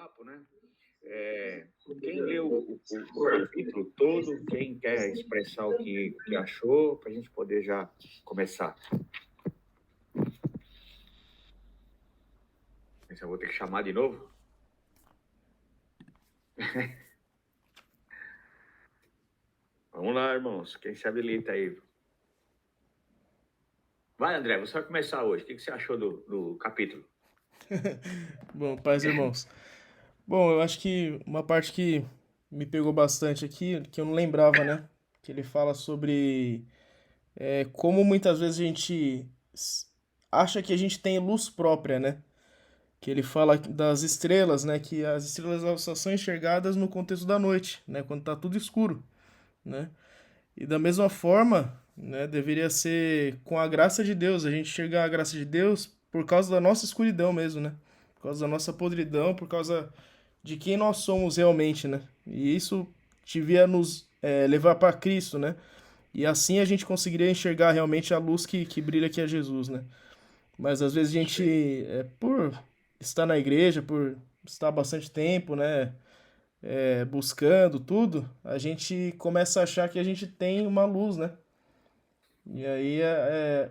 papo, né? Quem leu o capítulo todo, quem quer expressar o que achou, para a gente poder já começar. Eu vou ter que chamar de novo? Vamos lá, irmãos. Quem se habilita aí? Vai, André, você vai começar hoje. O que você achou do capítulo? Bom, pais e irmãos. Bom, eu acho que uma parte que me pegou bastante aqui, que eu não lembrava, né? Que ele fala sobre como muitas vezes a gente acha que a gente tem luz própria, né? Que ele fala das estrelas, né? Que as estrelas elas só são enxergadas no contexto da noite, né? Quando tá tudo escuro, né? E da mesma forma, né? Deveria ser com a graça de Deus, a gente enxergar a graça de Deus por causa da nossa escuridão mesmo, né? Por causa da nossa podridão, por causa de quem nós somos realmente, né? E isso devia nos levar para Cristo, né? E assim a gente conseguiria enxergar realmente a luz que brilha que é Jesus, né? Mas às vezes a Isso aí. gente, por estar na igreja, por estar bastante tempo, né? Buscando tudo, a gente começa a achar que a gente tem uma luz, né? E aí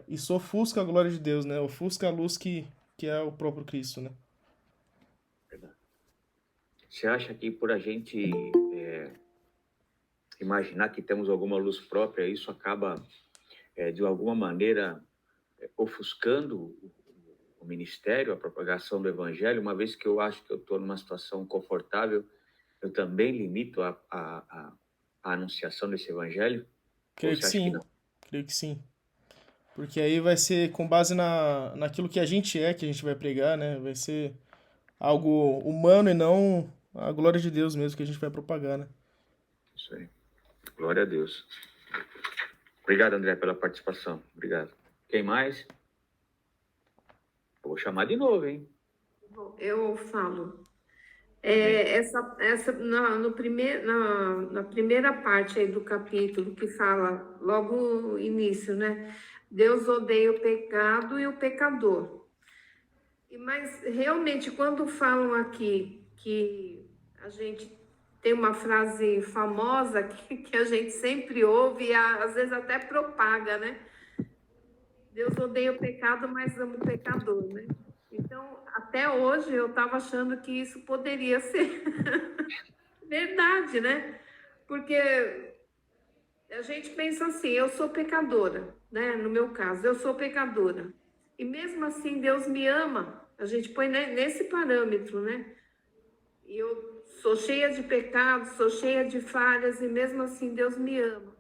isso ofusca a glória de Deus, né? Ofusca a luz que é o próprio Cristo, né? Verdade. Você acha que por a gente imaginar que temos alguma luz própria, isso acaba, de alguma maneira, ofuscando o ministério, a propagação do evangelho, uma vez que eu acho que eu estou numa situação confortável, eu também limito a anunciação desse evangelho? Ou Creio que você acha que sim, não? creio que sim. Porque aí vai ser com base naquilo que a gente que a gente vai pregar, né? Vai ser algo humano e não a glória de Deus mesmo que a gente vai propagar, né? Isso aí. Glória a Deus. Obrigado, André, pela participação. Obrigado. Quem mais? Eu vou chamar de novo, hein? Eu falo. Amém. Na primeira parte aí do capítulo, que fala logo no início, né? Deus odeia o pecado e o pecador. Mas realmente, quando falam aqui que a gente tem uma frase famosa que a gente sempre ouve e às vezes até propaga, né? Deus odeia o pecado, mas ama o pecador, né? Então, até hoje eu estava achando que isso poderia ser verdade, né? Porque a gente pensa assim, eu sou pecadora, né? No meu caso, eu sou pecadora. E mesmo assim, Deus me ama. A gente põe nesse parâmetro, né? E eu sou cheia de pecados, sou cheia de falhas, e mesmo assim Deus me ama.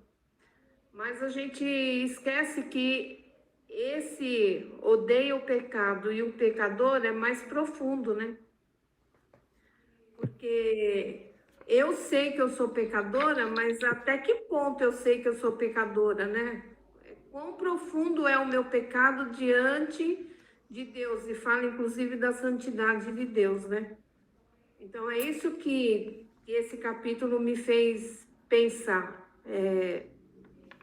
Mas a gente esquece que esse odeia o pecado e o pecador é mais profundo, né? Porque eu sei que eu sou pecadora, mas até que ponto eu sei que eu sou pecadora, né? Quão profundo é o meu pecado diante de Deus, e fala inclusive da santidade de Deus, né? Então é isso que esse capítulo me fez pensar.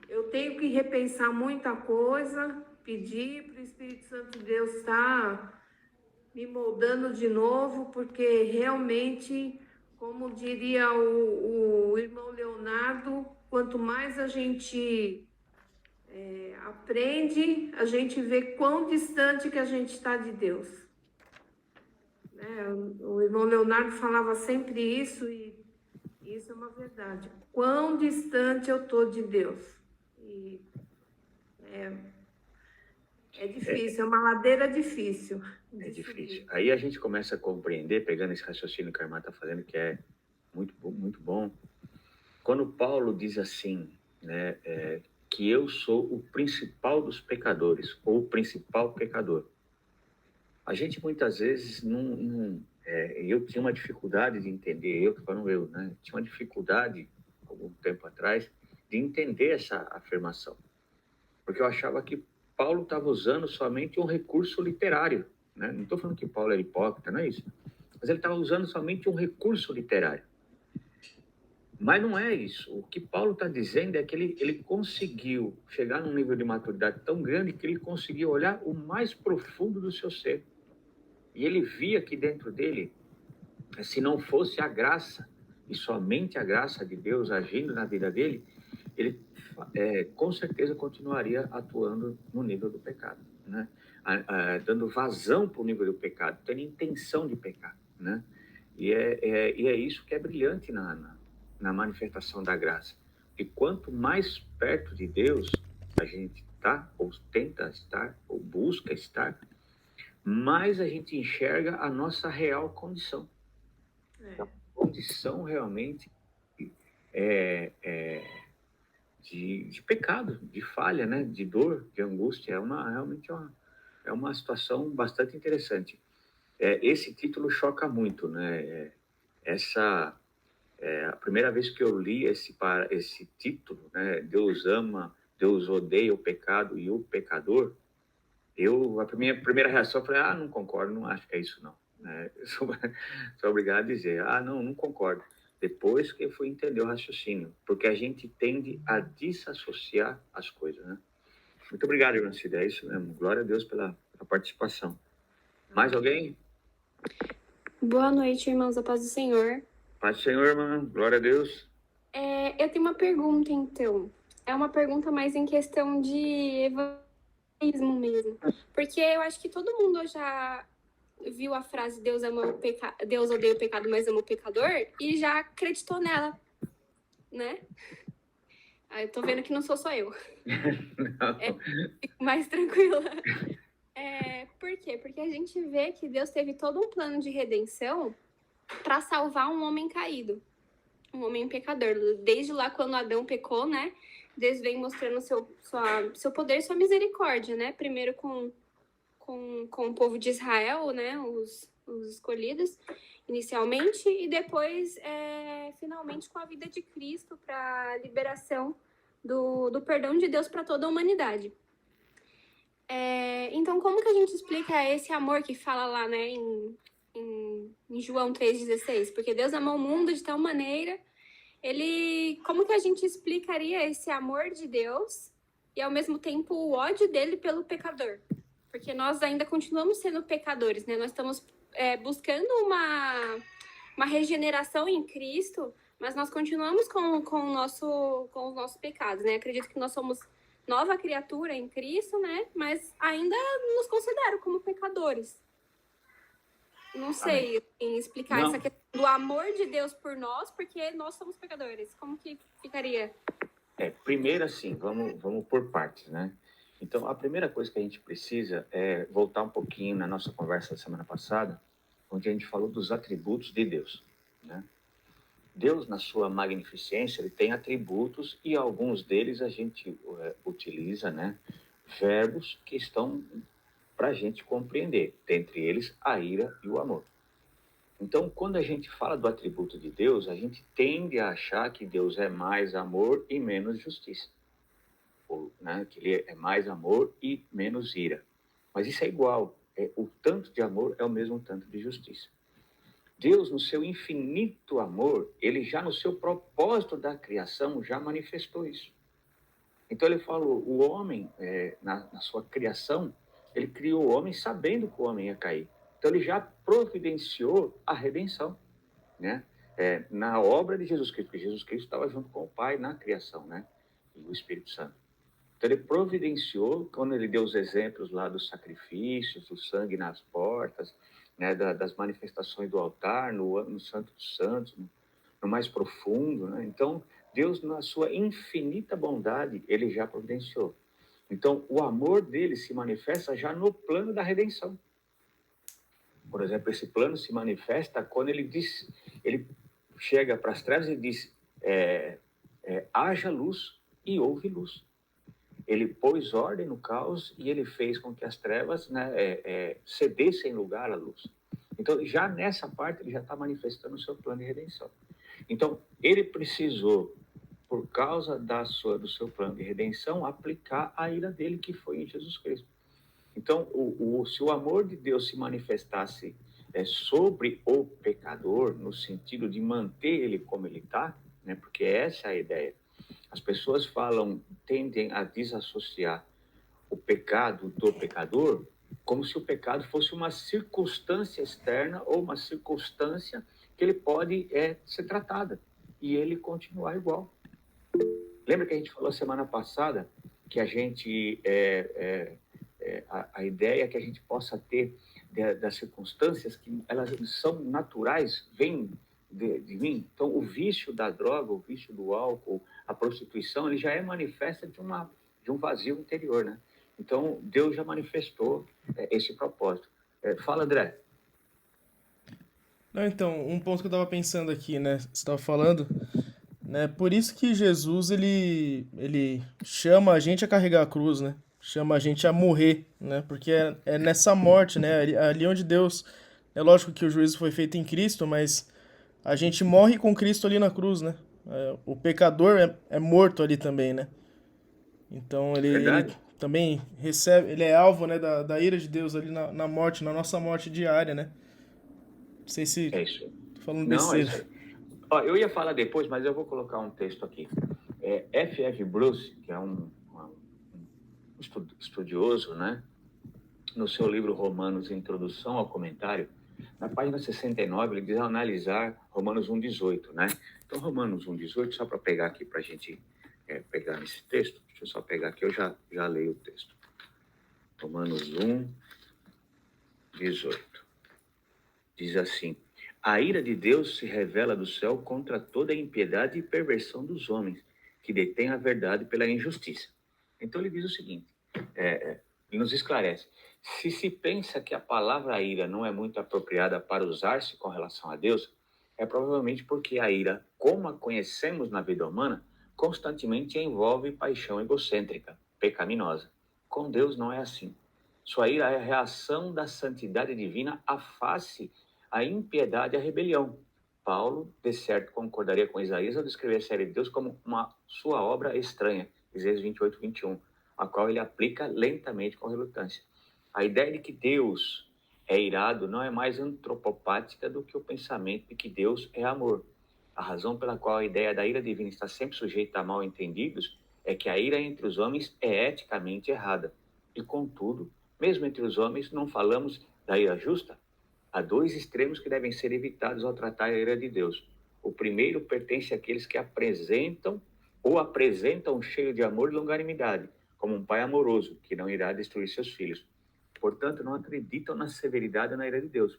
Eu tenho que repensar muita coisa, pedir para o Espírito Santo de Deus estar me moldando de novo, porque realmente, como diria o irmão Leonardo, quanto mais a gente aprende, a gente vê quão distante que a gente está de Deus. Né? O irmão Leonardo falava sempre isso, e isso é uma verdade. Quão distante eu estou de Deus. E é difícil, é uma ladeira difícil É de difícil. subir. Aí a gente começa a compreender, pegando esse raciocínio que a irmã está fazendo, que é muito bom. Quando Paulo diz assim, né, que eu sou o principal dos pecadores, ou o principal pecador. A gente muitas vezes eu tinha uma dificuldade de entender, né? Tinha uma dificuldade, algum tempo atrás, de entender essa afirmação. Porque eu achava que Paulo estava usando somente um recurso literário, né? Não estou falando que Paulo era hipócrita, não é isso. Mas ele estava usando somente um recurso literário. Mas não é isso. O que Paulo está dizendo é que ele conseguiu chegar num nível de maturidade tão grande que ele conseguiu olhar o mais profundo do seu ser. E ele via que dentro dele Se não fosse a graça, e somente a graça de Deus agindo na vida dele, ele com certeza continuaria atuando no nível do pecado, né? Dando vazão para o nível do pecado, tendo intenção de pecar, né? E é isso que é brilhante na manifestação da graça. E quanto mais perto de Deus a gente está, ou tenta estar, ou busca estar, mais a gente enxerga a nossa real condição. A condição realmente de pecado, de falha, né? De dor, de angústia. Realmente uma situação bastante interessante. Esse título choca muito, né? A primeira vez que eu li esse título, né? Deus ama, Deus odeia o pecado e o pecador. A minha primeira reação foi: não concordo, não acho que é isso não. Né? Sou obrigado a dizer: não concordo. Depois que eu fui entender o raciocínio, porque a gente tende a desassociar as coisas, né? Muito obrigado, Irmã Cida, é isso mesmo. Glória a Deus pela participação. Mais alguém? Boa noite, irmãos, da paz do Senhor. Paz do Senhor, irmã. Glória a Deus. Eu tenho uma pergunta, então. É uma pergunta mais em questão de evangelismo mesmo. Porque eu acho que todo mundo já viu a frase Deus odeia o pecado, mas ama o pecador, e já acreditou nela, né? Eu tô vendo que não sou só eu. Fico mais tranquila. Por quê? Porque a gente vê que Deus teve todo um plano de redenção para salvar um homem caído, um homem pecador. Desde lá, quando Adão pecou, né? Deus vem mostrando seu poder e sua misericórdia, né? Primeiro com o povo de Israel, né? Os escolhidos, inicialmente, e depois, finalmente, com a vida de Cristo para a liberação do perdão de Deus para toda a humanidade. Então, como que a gente explica esse amor que fala lá, né, em João 3,16? Porque Deus amou o mundo de tal maneira, como que a gente explicaria esse amor de Deus e, ao mesmo tempo, o ódio dele pelo pecador? Porque nós ainda continuamos sendo pecadores, né? Nós estamos buscando uma regeneração em Cristo, mas nós continuamos com os nossos pecados, né? Acredito que nós somos nova criatura em Cristo, né? Mas ainda nos considero como pecadores. Não sei explicar essa questão do amor de Deus por nós, porque nós somos pecadores. Como que ficaria? Primeiro, assim, vamos por partes, né? Então, a primeira coisa que a gente precisa é voltar um pouquinho na nossa conversa da semana passada, onde a gente falou dos atributos de Deus, né? Deus, na sua magnificência, ele tem atributos e alguns deles a gente utiliza, né, verbos que estão para a gente compreender, dentre eles a ira e o amor. Então, quando a gente fala do atributo de Deus, a gente tende a achar que Deus é mais amor e menos justiça, ou, né, que ele é mais amor e menos ira. Mas isso é igual, o tanto de amor é o mesmo tanto de justiça. Deus, no seu infinito amor, ele já no seu propósito da criação, já manifestou isso. Então ele falou, o homem, na sua criação, ele criou o homem sabendo que o homem ia cair. Então ele já providenciou a redenção, né? Na obra de Jesus Cristo, porque Jesus Cristo estava junto com o Pai na criação, né? E o Espírito Santo. Então ele providenciou, quando ele deu os exemplos lá dos sacrifícios, do sangue nas portas, né, das manifestações do altar, no Santo dos Santos, no mais profundo, né? Então, Deus, na sua infinita bondade, ele já providenciou. Então, o amor dele se manifesta já no plano da redenção. Por exemplo, esse plano se manifesta quando ele chega para as trevas e diz, haja luz e houve luz. Ele pôs ordem no caos e ele fez com que as trevas, né, cedessem lugar à luz. Então, já nessa parte, ele já está manifestando o seu plano de redenção. Então, ele precisou, por causa do seu plano de redenção, aplicar a ira dele, que foi em Jesus Cristo. Então, se o amor de Deus se manifestasse sobre o pecador, no sentido de manter ele como ele está, né, porque essa é a ideia. As pessoas tendem a desassociar o pecado do pecador como se o pecado fosse uma circunstância externa ou uma circunstância que ele pode ser tratada e ele continuar igual. Lembra que a gente falou semana passada que a gente a ideia é que a gente possa ter das circunstâncias que elas são naturais, vêm de mim. Então, o vício da droga, o vício do álcool, a prostituição, ele já é manifesta de um vazio interior, né? Então, Deus já manifestou esse propósito. Fala, André. Não, então, um ponto que eu estava pensando aqui, né? Você estava falando, né? Por isso que Jesus, ele chama a gente a carregar a cruz, né? Chama a gente a morrer, né? Porque é nessa morte, né? Ali onde Deus... É lógico que o juízo foi feito em Cristo, mas a gente morre com Cristo ali na cruz, né? O pecador é morto ali também, né? Então ele também recebe... Ele é alvo, né? Da ira de Deus ali na morte, na nossa morte diária, né? Não sei se... É isso. Tô falando Não, besteira. é isso aí. Ó, eu ia falar depois, mas eu vou colocar um texto aqui. F.F. Bruce, que é um estudioso, né? No seu livro Romanos, Introdução ao Comentário, na página 69, ele diz analisar Romanos 1,18, né? Então, Romanos 1,18, só para pegar aqui, para a gente pegar nesse texto, deixa eu só pegar aqui, eu já leio o texto. Romanos 1,18. Diz assim: a ira de Deus se revela do céu contra toda a impiedade e perversão dos homens, que detêm a verdade pela injustiça. Então ele diz o seguinte, ele nos esclarece: se se pensa que a palavra ira não é muito apropriada para usar-se com relação a Deus, é provavelmente porque a ira, como a conhecemos na vida humana, constantemente envolve paixão egocêntrica, pecaminosa. Com Deus não é assim. Sua ira é a reação da santidade divina à face a impiedade e a rebelião. Paulo, de certo, concordaria com Isaías ao descrever a ira de Deus como uma sua obra estranha, Isaías 28, 21, a qual ele aplica lentamente com relutância. A ideia de que Deus é irado não é mais antropopática do que o pensamento de que Deus é amor. A razão pela qual a ideia da ira divina está sempre sujeita a mal entendidos é que a ira entre os homens é eticamente errada. E, contudo, mesmo entre os homens, não falamos da ira justa? Há dois extremos que devem ser evitados ao tratar a ira de Deus. O primeiro pertence àqueles que apresentam cheio de amor e longanimidade, como um pai amoroso, que não irá destruir seus filhos. Portanto, não acreditam na severidade ou na ira de Deus.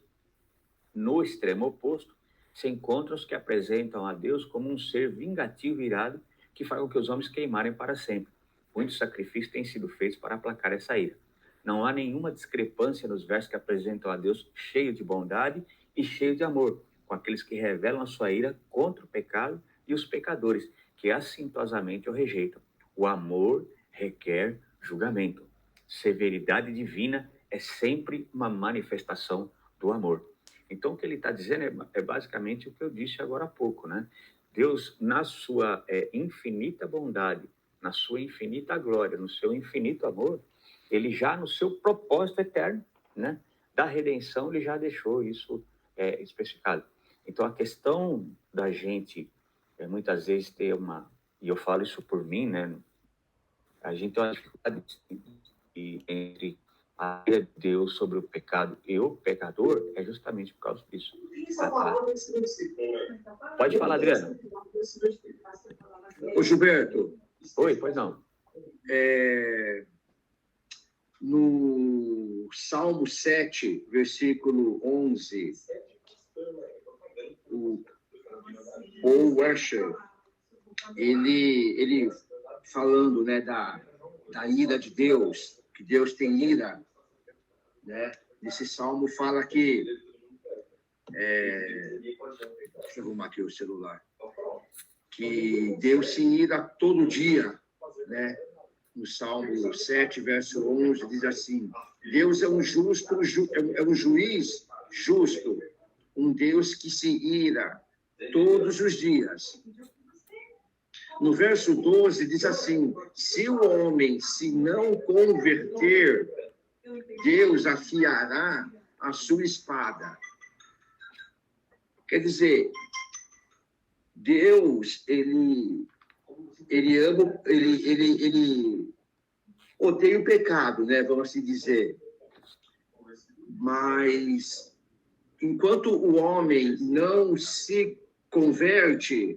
No extremo oposto, se encontram os que apresentam a Deus como um ser vingativo e irado, que faz com que os homens queimarem para sempre. Muitos sacrifícios têm sido feitos para aplacar essa ira. Não há nenhuma discrepância nos versos que apresentam a Deus cheio de bondade e cheio de amor, com aqueles que revelam a sua ira contra o pecado e os pecadores, que assintosamente o rejeitam. O amor requer julgamento. Severidade divina é sempre uma manifestação do amor. Então, o que ele está dizendo é basicamente o que eu disse agora há pouco, né? Deus, na sua infinita bondade, na sua infinita glória, no seu infinito amor, ele já no seu propósito eterno, né, da redenção, ele já deixou isso especificado. Então, a questão da gente, muitas vezes, ter e eu falo isso por mim, né, a gente tem uma dificuldade entre a ira de Deus sobre o pecado e o pecador, é justamente por causa disso. Pode falar, Adriano. Ô, Gilberto. Oi, pois não. No Salmo 7, versículo 11, o Paul Washer, ele falando, né, da ira de Deus, que Deus tem ira, né? Nesse salmo fala que... deixa eu arrumar aqui o celular. Que Deus se ira todo dia, né? No Salmo 7, verso 11, diz assim: Deus é um juiz justo, um Deus que se ira todos os dias. No verso 12, diz assim: se o homem se não converter, Deus afiará a sua espada. Quer dizer, Deus, ele ama, ele odeia o pecado, né? Vamos assim dizer. Mas enquanto o homem não se converte,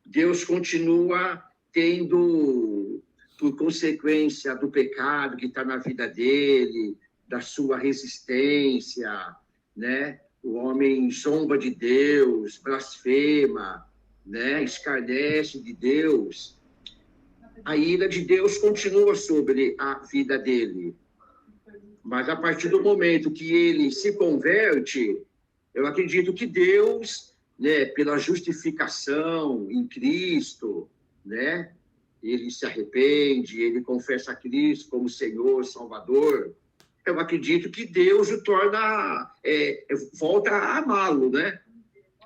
Deus continua tendo, por consequência do pecado que está na vida dele, da sua resistência, né? O homem zomba de Deus, blasfema, né? Escarnece de Deus. A ira de Deus continua sobre a vida dele. Mas a partir do momento que ele se converte, eu acredito que Deus, né, pela justificação em Cristo, né, ele se arrepende, ele confessa a Cristo como Senhor, Salvador. Eu acredito que Deus o torna, volta a amá-lo, né?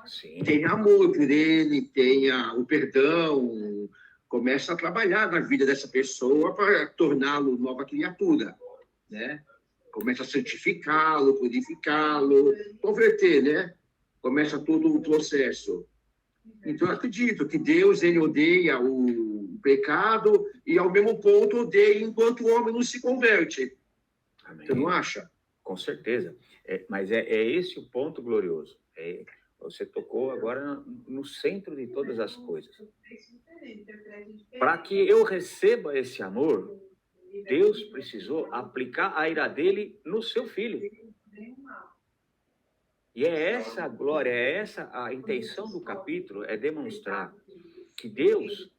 Sim. Tenha amor por ele, tenha o perdão, começa a trabalhar na vida dessa pessoa para torná-lo nova criatura, né? Começa a santificá-lo, purificá-lo, converter, né? Começa todo o processo. Então, eu acredito que Deus, ele odeia o pecado e, ao mesmo ponto, odeia enquanto o homem não se converte. Amém. Você não acha? Com certeza. Mas é esse o ponto glorioso. Você tocou agora no centro de todas as coisas. Para que eu receba esse amor, Deus precisou aplicar a ira dele no seu filho. E é essa a glória, é essa a intenção do capítulo, é demonstrar que Deus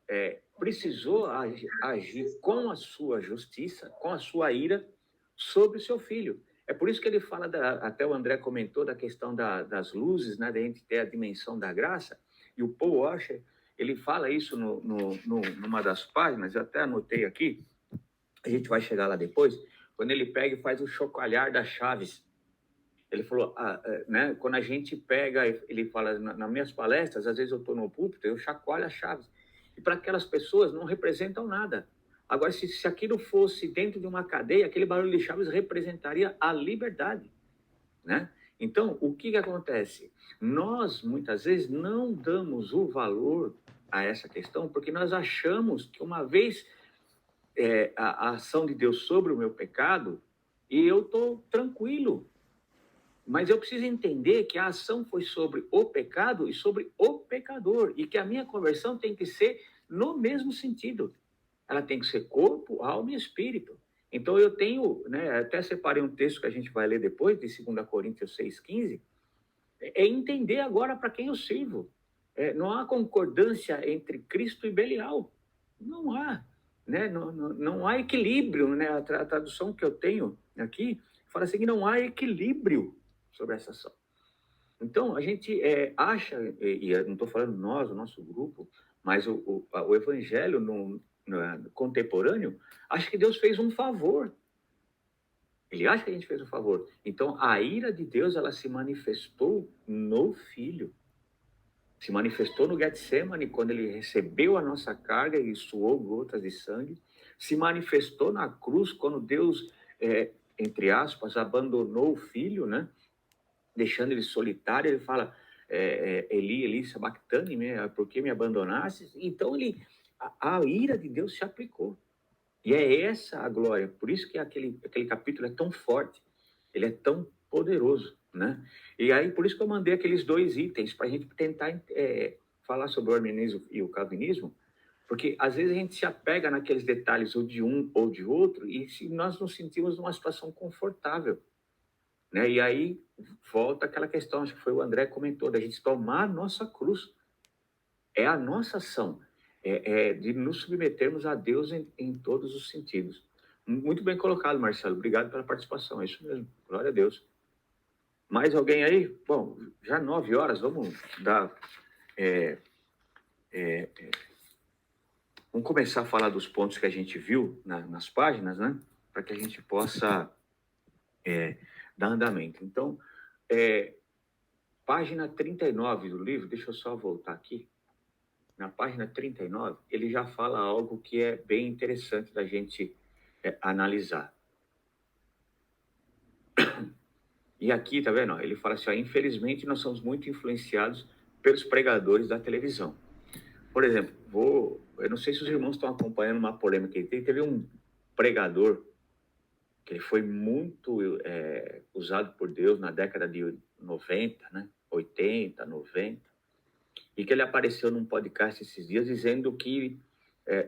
precisou agir com a sua justiça, com a sua ira, sobre o seu filho. É por isso que ele fala, até o André comentou, da questão das luzes, né, da gente ter a dimensão da graça, e o Paul Washer, ele fala isso numa das páginas, eu até anotei aqui, a gente vai chegar lá depois, quando ele pega e faz o chocalhar das chaves. Ele falou, né, quando a gente pega, ele fala, nas minhas palestras, às vezes eu estou no púlpito, eu chacoalho as chaves. E para aquelas pessoas não representam nada. Agora, se aquilo fosse dentro de uma cadeia, aquele barulho de chaves representaria a liberdade, né? Então, o que acontece? Nós, muitas vezes, não damos o valor a essa questão, porque nós achamos que uma vez a ação de Deus sobre o meu pecado, e eu estou tranquilo. Mas eu preciso entender que a ação foi sobre o pecado e sobre o pecador, e que a minha conversão tem que ser no mesmo sentido. Ela tem que ser corpo, alma e espírito. Então eu tenho, né, até separei um texto que a gente vai ler depois, de 2 Coríntios 6,15, é entender agora para quem eu sirvo. Não há concordância entre Cristo e Belial. Não há. Né? Não há equilíbrio. Né? A tradução que eu tenho aqui fala assim que não há equilíbrio sobre essa ação. Então, a gente acha, e eu não estou falando nós, o nosso grupo, mas o evangelho no contemporâneo, acha que Deus fez um favor. Ele acha que a gente fez um favor. Então, a ira de Deus, ela se manifestou no Filho. Se manifestou no Getsemane, quando ele recebeu a nossa carga e suou gotas de sangue. Se manifestou na cruz, quando Deus, entre aspas, abandonou o Filho, né? Deixando ele solitário. Ele fala, Eli, Eli, sabachthani, por que me abandonaste? Então, a ira de Deus se aplicou. E é essa a glória. Por isso que aquele capítulo é tão forte. Ele é tão poderoso, né? E aí, por isso que eu mandei aqueles 2 itens, para a gente tentar falar sobre o arminianismo e o calvinismo, porque às vezes a gente se apega naqueles detalhes ou de um ou de outro, e se nós nos sentimos numa situação confortável, né? E aí volta aquela questão, acho que foi o André que comentou, da gente tomar a nossa cruz. É a nossa ação, de nos submetermos a Deus em todos os sentidos. Muito bem colocado, Marcelo. Obrigado pela participação. É isso mesmo. Glória a Deus. Mais alguém aí? Bom, já 9 horas, vamos dar... vamos começar a falar dos pontos que a gente viu nas páginas, né? Para que a gente possa dar andamento. Então, página 39 do livro, deixa eu só voltar aqui. Na página 39, ele já fala algo que é bem interessante da gente analisar. E aqui, tá vendo? Ele fala assim, infelizmente nós somos muito influenciados pelos pregadores da televisão. Por exemplo, eu não sei se os irmãos estão acompanhando uma polêmica que teve um pregador que ele foi muito usado por Deus na década de 90, né? 80, 90, e que ele apareceu num podcast esses dias dizendo que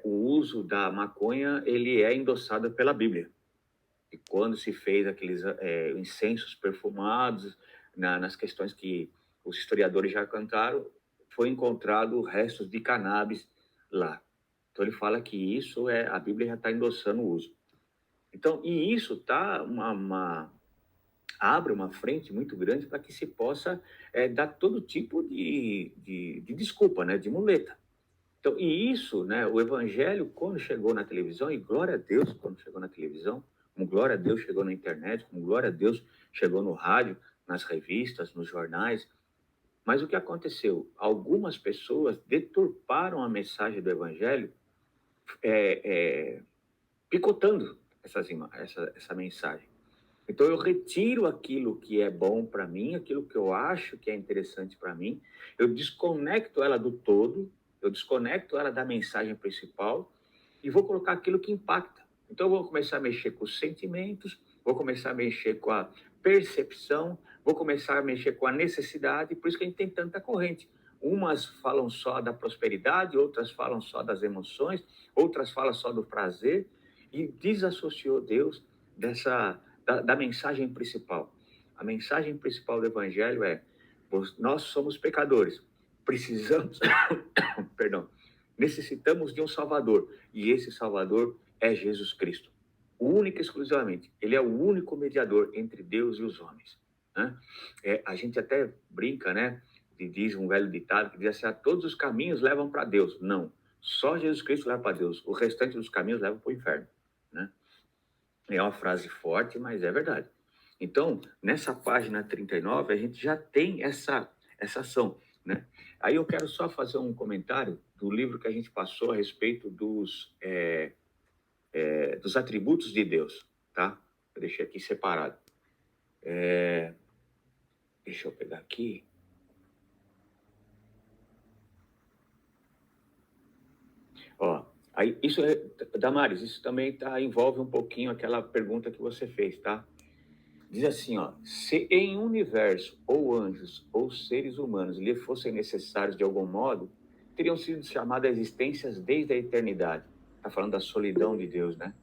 o uso da maconha ele é endossado pela Bíblia. E quando se fez aqueles incensos perfumados, nas questões que os historiadores já cantaram, foi encontrado restos de cannabis lá. Então ele fala que isso a Bíblia já está endossando o uso. Então, e isso tá abre uma frente muito grande para que se possa dar todo tipo de desculpa, né, de muleta. Então, e isso, né, o evangelho, quando chegou na televisão, e glória a Deus quando chegou na televisão, como glória a Deus chegou na internet, como glória a Deus chegou no rádio, nas revistas, nos jornais. Mas o que aconteceu? Algumas pessoas deturparam a mensagem do evangelho, picotando essa mensagem. Então eu retiro aquilo que é bom para mim, aquilo que eu acho que é interessante para mim, eu desconecto ela do todo, eu desconecto ela da mensagem principal e vou colocar aquilo que impacta. Então eu vou começar a mexer com os sentimentos, vou começar a mexer com a percepção, vou começar a mexer com a necessidade, por isso que a gente tem tanta corrente. Umas falam só da prosperidade, outras falam só das emoções, outras falam só do prazer, e desassociou Deus da mensagem principal. A mensagem principal do Evangelho é: nós somos pecadores, precisamos, perdão, necessitamos de um Salvador, e esse Salvador é Jesus Cristo, única e exclusivamente. Ele é o único mediador entre Deus e os homens, né? A gente até brinca, né? Diz um velho ditado que diz assim: todos os caminhos levam para Deus. Não, só Jesus Cristo leva para Deus, o restante dos caminhos levam para o inferno, né? É uma frase forte, mas é verdade. Então, nessa página 39, a gente já tem essa ação, né? Aí eu quero só fazer um comentário do livro que a gente passou a respeito dos atributos de Deus, tá? Eu deixei aqui separado. Deixa eu pegar aqui. Ó, aí, Damares, isso também envolve um pouquinho aquela pergunta que você fez, tá? Diz assim, ó: se em um universo, ou anjos, ou seres humanos lhe fossem necessários de algum modo, teriam sido chamadas a existências desde a eternidade. Está falando da solidão de Deus, né?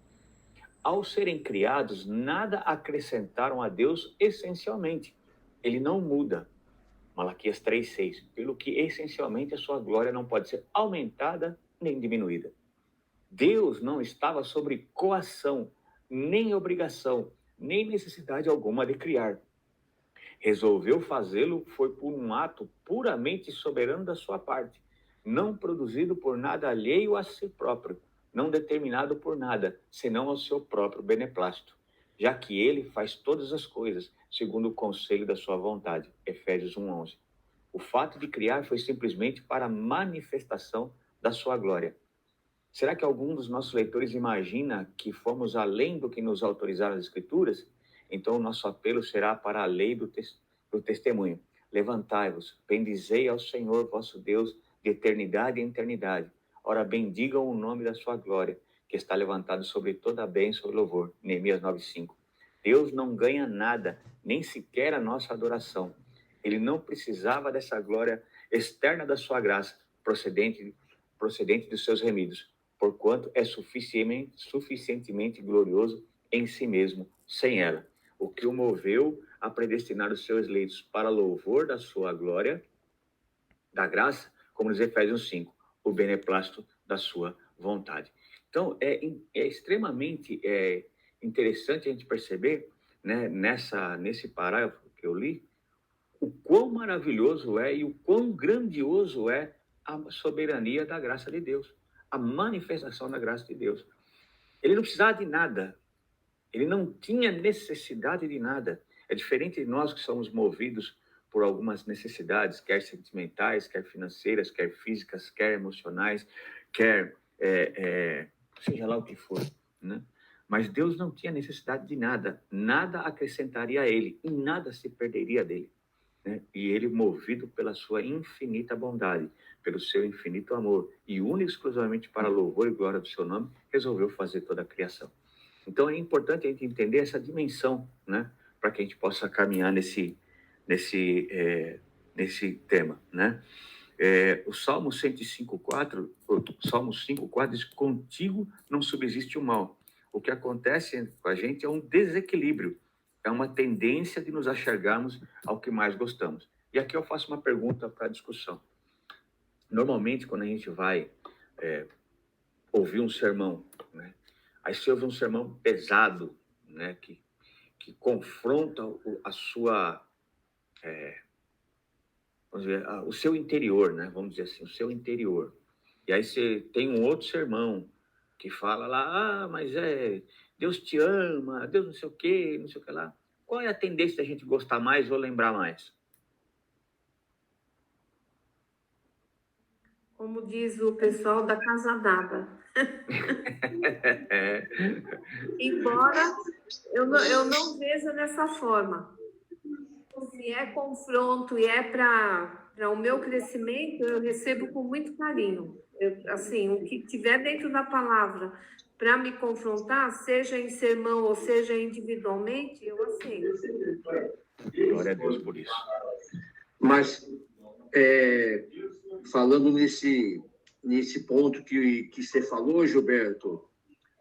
Ao serem criados, nada acrescentaram a Deus essencialmente. Ele não muda. Malaquias 3:6. Pelo que essencialmente a sua glória não pode ser aumentada nem diminuída. Deus não estava sobre coação, nem obrigação, nem necessidade alguma de criar. Resolveu fazê-lo foi por um ato puramente soberano da sua parte, não produzido por nada alheio a si próprio, não determinado por nada, senão ao seu próprio beneplácito, já que ele faz todas as coisas segundo o conselho da sua vontade. Efésios 1:11. O fato de criar foi simplesmente para a manifestação da sua glória. Será que algum dos nossos leitores imagina que fomos além do que nos autorizaram as Escrituras? Então, o nosso apelo será para a lei do testemunho. Levantai-vos, bendizei ao Senhor vosso Deus de eternidade em eternidade. Ora, bendigam o nome da sua glória, que está levantado sobre toda a bênção e louvor. Neemias 9:5. Deus não ganha nada, nem sequer a nossa adoração. Ele não precisava dessa glória externa da sua graça, procedente dos seus remidos, porquanto é suficientemente glorioso em si mesmo, sem ela. O que o moveu a predestinar os seus eleitos para louvor da sua glória, da graça, como nos Efésios 5, o beneplácito da sua vontade. Então, é extremamente interessante a gente perceber, né, nesse parágrafo que eu li, o quão maravilhoso é e o quão grandioso é a soberania da graça de Deus, a manifestação da graça de Deus. Ele não precisava de nada, ele não tinha necessidade de nada. É diferente de nós que somos movidos por algumas necessidades, quer sentimentais, quer financeiras, quer físicas, quer emocionais, quer seja lá o que for, né? Mas Deus não tinha necessidade de nada, nada acrescentaria a ele e nada se perderia dele, né? E ele, movido pela sua infinita bondade, pelo seu infinito amor e único exclusivamente para louvor e glória do seu nome, resolveu fazer toda a criação. Então, é importante a gente entender essa dimensão, né? Para que a gente possa caminhar nesse tema, né? O Salmo 105:4, o Salmo 5:4 diz: contigo não subsiste o mal. O que acontece com a gente é um desequilíbrio, é uma tendência de nos achegarmos ao que mais gostamos. E aqui eu faço uma pergunta para a discussão. Normalmente, quando a gente vai ouvir um sermão, né? Aí você ouve um sermão pesado, né? Que confronta a sua... vamos dizer, o seu interior, né? Vamos dizer assim, o seu interior. E aí você tem um outro sermão que fala lá, mas Deus te ama, Deus não sei o quê, não sei o que lá. Qual é a tendência da gente gostar mais ou lembrar mais? Como diz o pessoal da Casa Dada. Embora eu não veja dessa forma. Se é confronto e é para o meu crescimento, eu recebo com muito carinho. Assim, o que tiver dentro da palavra para me confrontar, seja em sermão ou seja individualmente, eu aceito. Glória a Deus por isso. Mas, falando nesse ponto que você falou, Gilberto,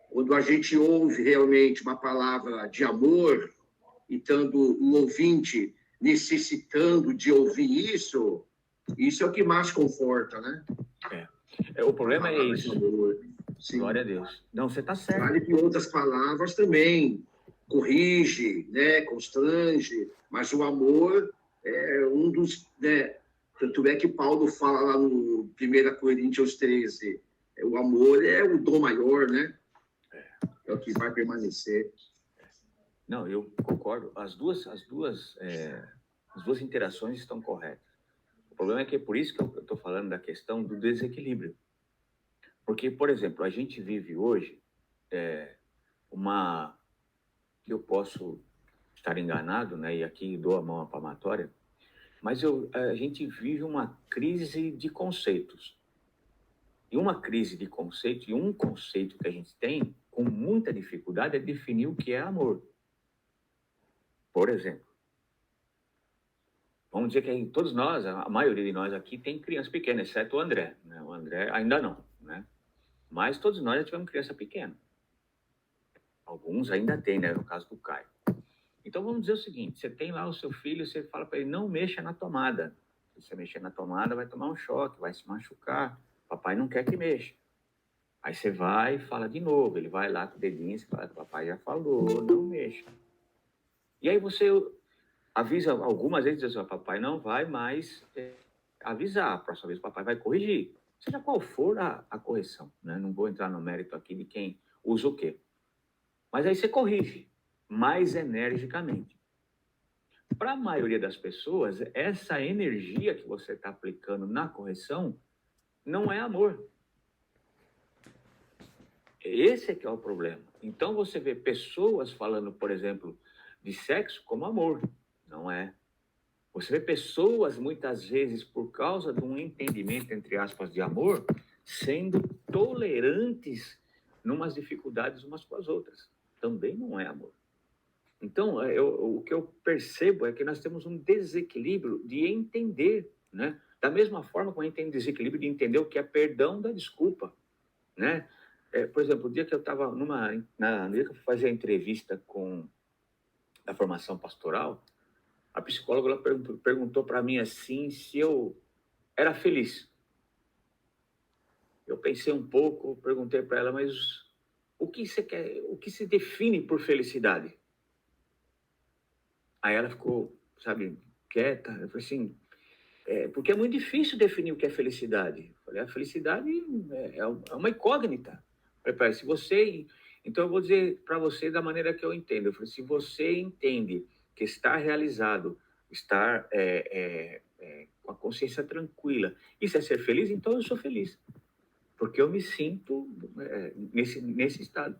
quando a gente ouve realmente uma palavra de amor, e estando o ouvinte necessitando de ouvir isso é o que mais conforta, né? O problema é isso. Sim. Glória a Deus. Não, você está certo. Vale que outras palavras também corrige, né, constrange, mas o amor é um dos... Né, tanto é que Paulo fala lá no 1 Coríntios 13, o amor é o dom maior, né? É o que vai permanecer. Não, eu concordo. As duas interações estão corretas. O problema é que é por isso que eu estou falando da questão do desequilíbrio. Porque, por exemplo, a gente vive hoje eu posso estar enganado, né? E aqui dou a mão à palmatória, mas a gente vive uma crise de conceitos. E uma crise de conceito, e um conceito que a gente tem com muita dificuldade é definir o que é amor. Por exemplo, vamos dizer que todos nós, a maioria de nós aqui tem criança pequena, exceto o André, né? O André ainda não, né? Mas todos nós já tivemos criança pequena. Alguns ainda têm, né? No caso do Caio. Então vamos dizer o seguinte: você tem lá o seu filho, você fala para ele, não mexa na tomada. Se você mexer na tomada, vai tomar um choque, vai se machucar. Papai não quer que mexa. Aí você vai e fala de novo. Ele vai lá com o dedinho e fala, papai já falou, não mexa. E aí você avisa algumas vezes, diz assim, papai não vai mais avisar, a próxima vez o papai vai corrigir. Seja qual for a correção, né? Não vou entrar no mérito aqui de quem usa o quê. Mas aí você corrige mais energicamente. Para a maioria das pessoas, essa energia que você está aplicando na correção não é amor. Esse é que é o problema. Então você vê pessoas falando, por exemplo, de sexo como amor. Não é. Você vê pessoas, muitas vezes, por causa de um entendimento, entre aspas, de amor, sendo tolerantes numas dificuldades umas com as outras. Também não é amor. Então, o que eu percebo é que nós temos um desequilíbrio de entender, né? Da mesma forma como a gente tem desequilíbrio de entender o que é perdão da desculpa, né? Por exemplo, o dia que eu estava no dia que eu fui fazer a entrevista da formação pastoral, a psicóloga perguntou para mim assim se eu era feliz. Eu pensei um pouco, perguntei para ela, mas o que você quer, o que se define por felicidade? Aí ela ficou, sabe, quieta. Eu falei assim, porque é muito difícil definir o que é felicidade. Eu falei, a felicidade é uma incógnita. Eu falei, se você... Então eu vou dizer para você da maneira que eu entendo. Eu falei, se você entende que estar realizado, estar com a consciência tranquila, isso é ser feliz, então eu sou feliz. Porque eu me sinto nesse estado.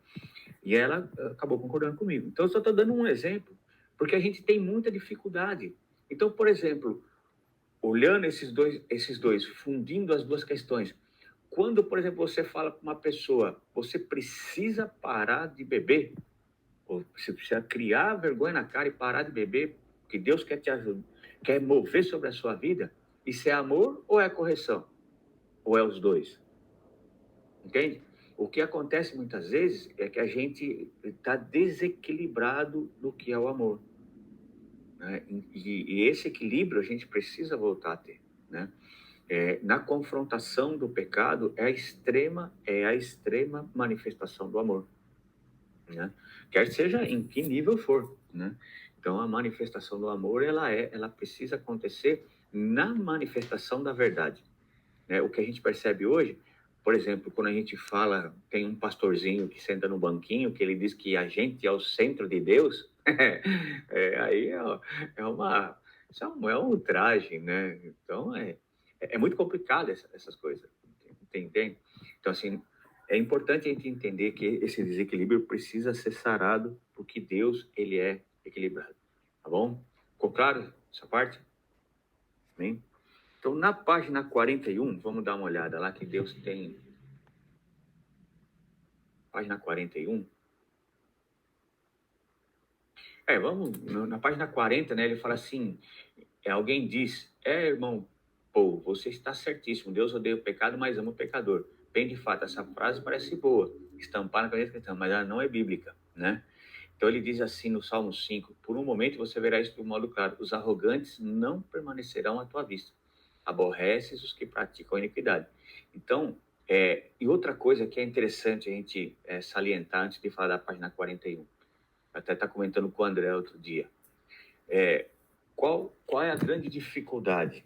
E ela acabou concordando comigo. Então eu só estou dando um exemplo, porque a gente tem muita dificuldade. Então, por exemplo, olhando esses dois, fundindo as duas questões, quando, por exemplo, você fala para uma pessoa, você precisa parar de beber, ou você precisa criar vergonha na cara e parar de beber, porque Deus quer te ajudar, quer mover sobre a sua vida. Isso é amor ou é correção? Ou é os dois? Entende? O que acontece muitas vezes é que a gente está desequilibrado do que é o amor, né? E esse equilíbrio a gente precisa voltar a ter, né? Na confrontação do pecado é a extrema manifestação do amor, né? Quer seja em que nível for, né? Então a manifestação do amor ela precisa acontecer na manifestação da verdade, né? O que a gente percebe hoje, por exemplo, quando a gente fala, tem um pastorzinho que senta no banquinho que ele diz que a gente é o centro de Deus, aí isso é um ultraje, né? Então é muito complicado essas coisas, entende? Então, assim, é importante a gente entender que esse desequilíbrio precisa ser sarado, porque Deus, ele é equilibrado, tá bom? Ficou claro essa parte? Amém? Então, na página 41, vamos dar uma olhada lá que Deus tem. Página 41. Na página 40, né, ele fala assim, alguém diz, irmão, pô, você está certíssimo, Deus odeia o pecado, mas ama o pecador. Bem, de fato, essa frase parece boa, estampar na cabeça cristã, mas ela não é bíblica, né? Então ele diz assim no Salmo 5, por um momento você verá isso de um modo claro, os arrogantes não permanecerão à tua vista, aborreces os que praticam a iniquidade. Então, e outra coisa que é interessante a gente salientar antes de falar da página 41, até está comentando com o André outro dia, qual é a grande dificuldade?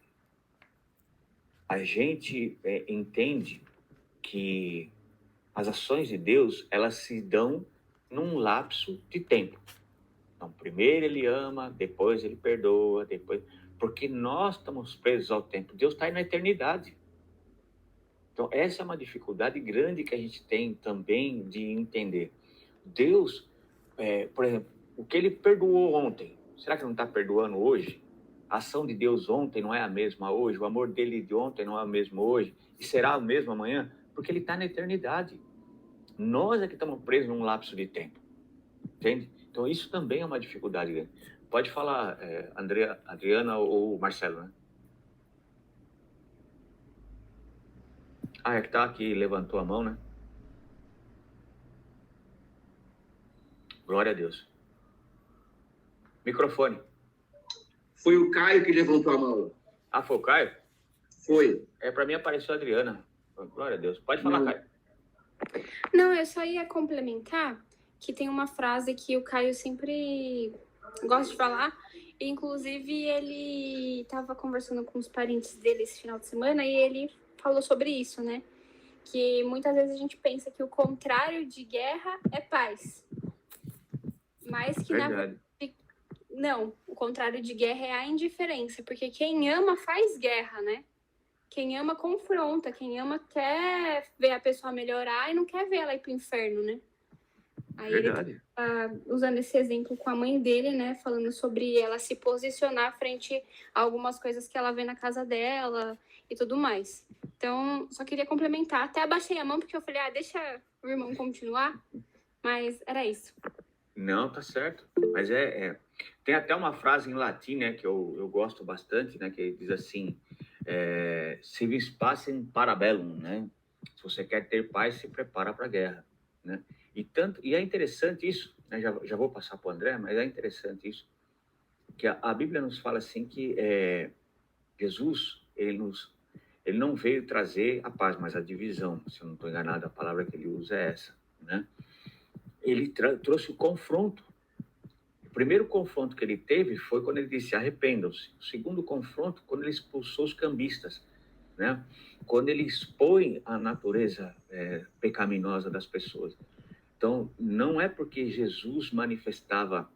A gente entende que as ações de Deus, elas se dão num lapso de tempo. Então, primeiro ele ama, depois ele perdoa, porque nós estamos presos ao tempo. Deus está aí na eternidade. Então, essa é uma dificuldade grande que a gente tem também de entender. Deus, por exemplo, o que ele perdoou ontem, será que não está perdoando hoje? A ação de Deus ontem não é a mesma hoje, o amor dele de ontem não é o mesmo hoje, e será o mesmo amanhã, porque ele está na eternidade. Nós é que estamos presos num lapso de tempo, entende? Então isso também é uma dificuldade grande. Pode falar, Adriana ou Marcelo, né? É que tá aqui, levantou a mão, né? Glória a Deus. Microfone. Foi o Caio que levantou a mão. Foi o Caio? Foi. Para mim apareceu a Adriana. Glória a Deus. Pode falar, Não. Caio. Não, eu só ia complementar que tem uma frase que o Caio sempre gosta de falar. Inclusive, ele estava conversando com os parentes dele esse final de semana e ele falou sobre isso, né? Que muitas vezes a gente pensa que o contrário de guerra é paz. Mas que na verdade, não, o contrário de guerra é a indiferença, porque quem ama faz guerra, né? Quem ama confronta, quem ama quer ver a pessoa melhorar e não quer ver ela ir pro inferno, né? Aí verdade. Ele tá usando esse exemplo com a mãe dele, né? Falando sobre ela se posicionar frente a algumas coisas que ela vê na casa dela e tudo mais. Então, só queria complementar. Até abaixei a mão porque eu falei, deixa o irmão continuar. Mas era isso. Não, tá certo. Mas tem até uma frase em latim, né, que eu gosto bastante, né, que diz assim, si vis pacem para bellum, né? Se você quer ter paz, se prepara para a guerra, né? E é interessante isso, né? Já vou passar para o André, mas é interessante isso, que a Bíblia nos fala assim que Jesus, ele não veio trazer a paz, mas a divisão. Se eu não estou enganado, a palavra que ele usa é essa, né? Ele trouxe o confronto. O primeiro confronto que ele teve foi quando ele disse arrependam-se. O segundo confronto, quando ele expulsou os cambistas, né? Quando ele expõe a natureza pecaminosa das pessoas. Então, não é porque Jesus manifestava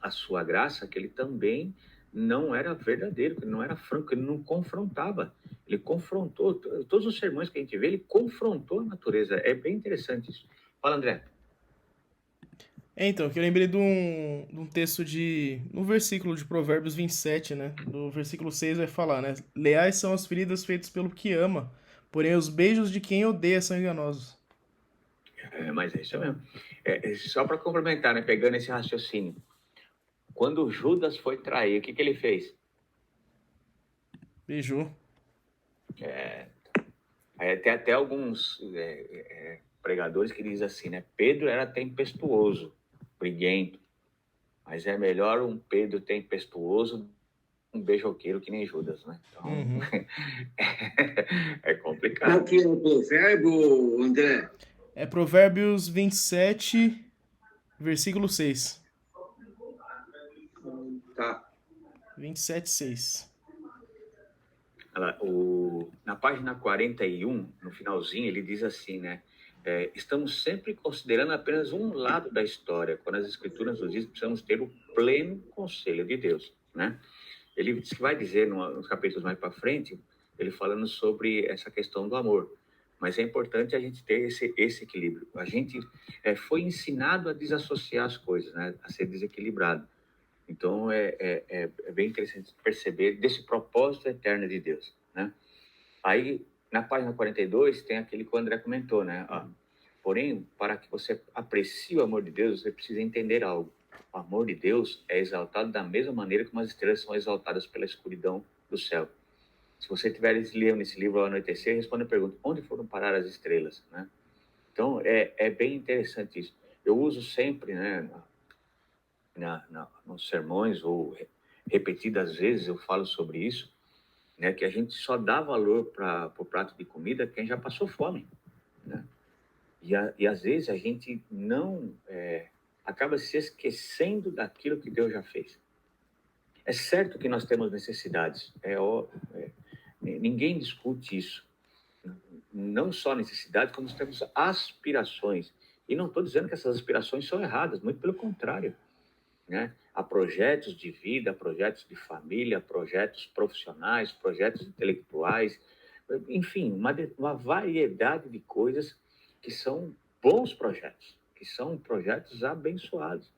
a sua graça que ele também não era verdadeiro, que ele não era franco, que ele não confrontava. Ele confrontou, todos os sermões que a gente vê, ele confrontou a natureza. É bem interessante isso. Fala, André. Então, que eu lembrei de um texto no versículo de Provérbios 27, né? No versículo 6 vai falar, né? Leais são as feridas feitas pelo que ama, porém os beijos de quem odeia são enganosos. Mas é isso mesmo. Só para complementar, né, pegando esse raciocínio. Quando Judas foi trair, o que ele fez? Beijou. Tem até alguns pregadores que dizem assim, né? Pedro era tempestuoso, briguento, mas é melhor um Pedro tempestuoso um beijoqueiro que nem Judas, né? Então, é Qual complicado. que é o provérbio, André? É Provérbios 27, versículo 6. Tá. 27, 6. Na página 41, no finalzinho, ele diz assim, né? Estamos sempre considerando apenas um lado da história. Quando as escrituras nos dizem que precisamos ter o pleno conselho de Deus, né? Ele diz que vai dizer nos capítulos mais para frente, ele falando sobre essa questão do amor. Mas é importante a gente ter esse equilíbrio. A gente foi ensinado a desassociar as coisas, né? A ser desequilibrado. Então, é bem interessante perceber desse propósito eterno de Deus, né? Aí, na página 42, tem aquele que o André comentou, né? Porém, para que você aprecie o amor de Deus, você precisa entender algo. O amor de Deus é exaltado da mesma maneira como as estrelas são exaltadas pela escuridão do céu. Se você estiver lendo esse livro ao anoitecer, responda a pergunta, onde foram parar as estrelas, né? Então, é bem interessante isso. Eu uso sempre, né, nos sermões, ou repetidas vezes eu falo sobre isso, né, que a gente só dá valor para o prato de comida quem já passou fome, né? E às vezes a gente não acaba se esquecendo daquilo que Deus já fez. É certo que nós temos necessidades, ninguém discute isso. Não só necessidades, como nós temos aspirações. E não estou dizendo que essas aspirações são erradas, muito pelo contrário, né? Há projetos de vida, projetos de família, projetos profissionais, projetos intelectuais, enfim, uma variedade de coisas que são bons projetos, que são projetos abençoados.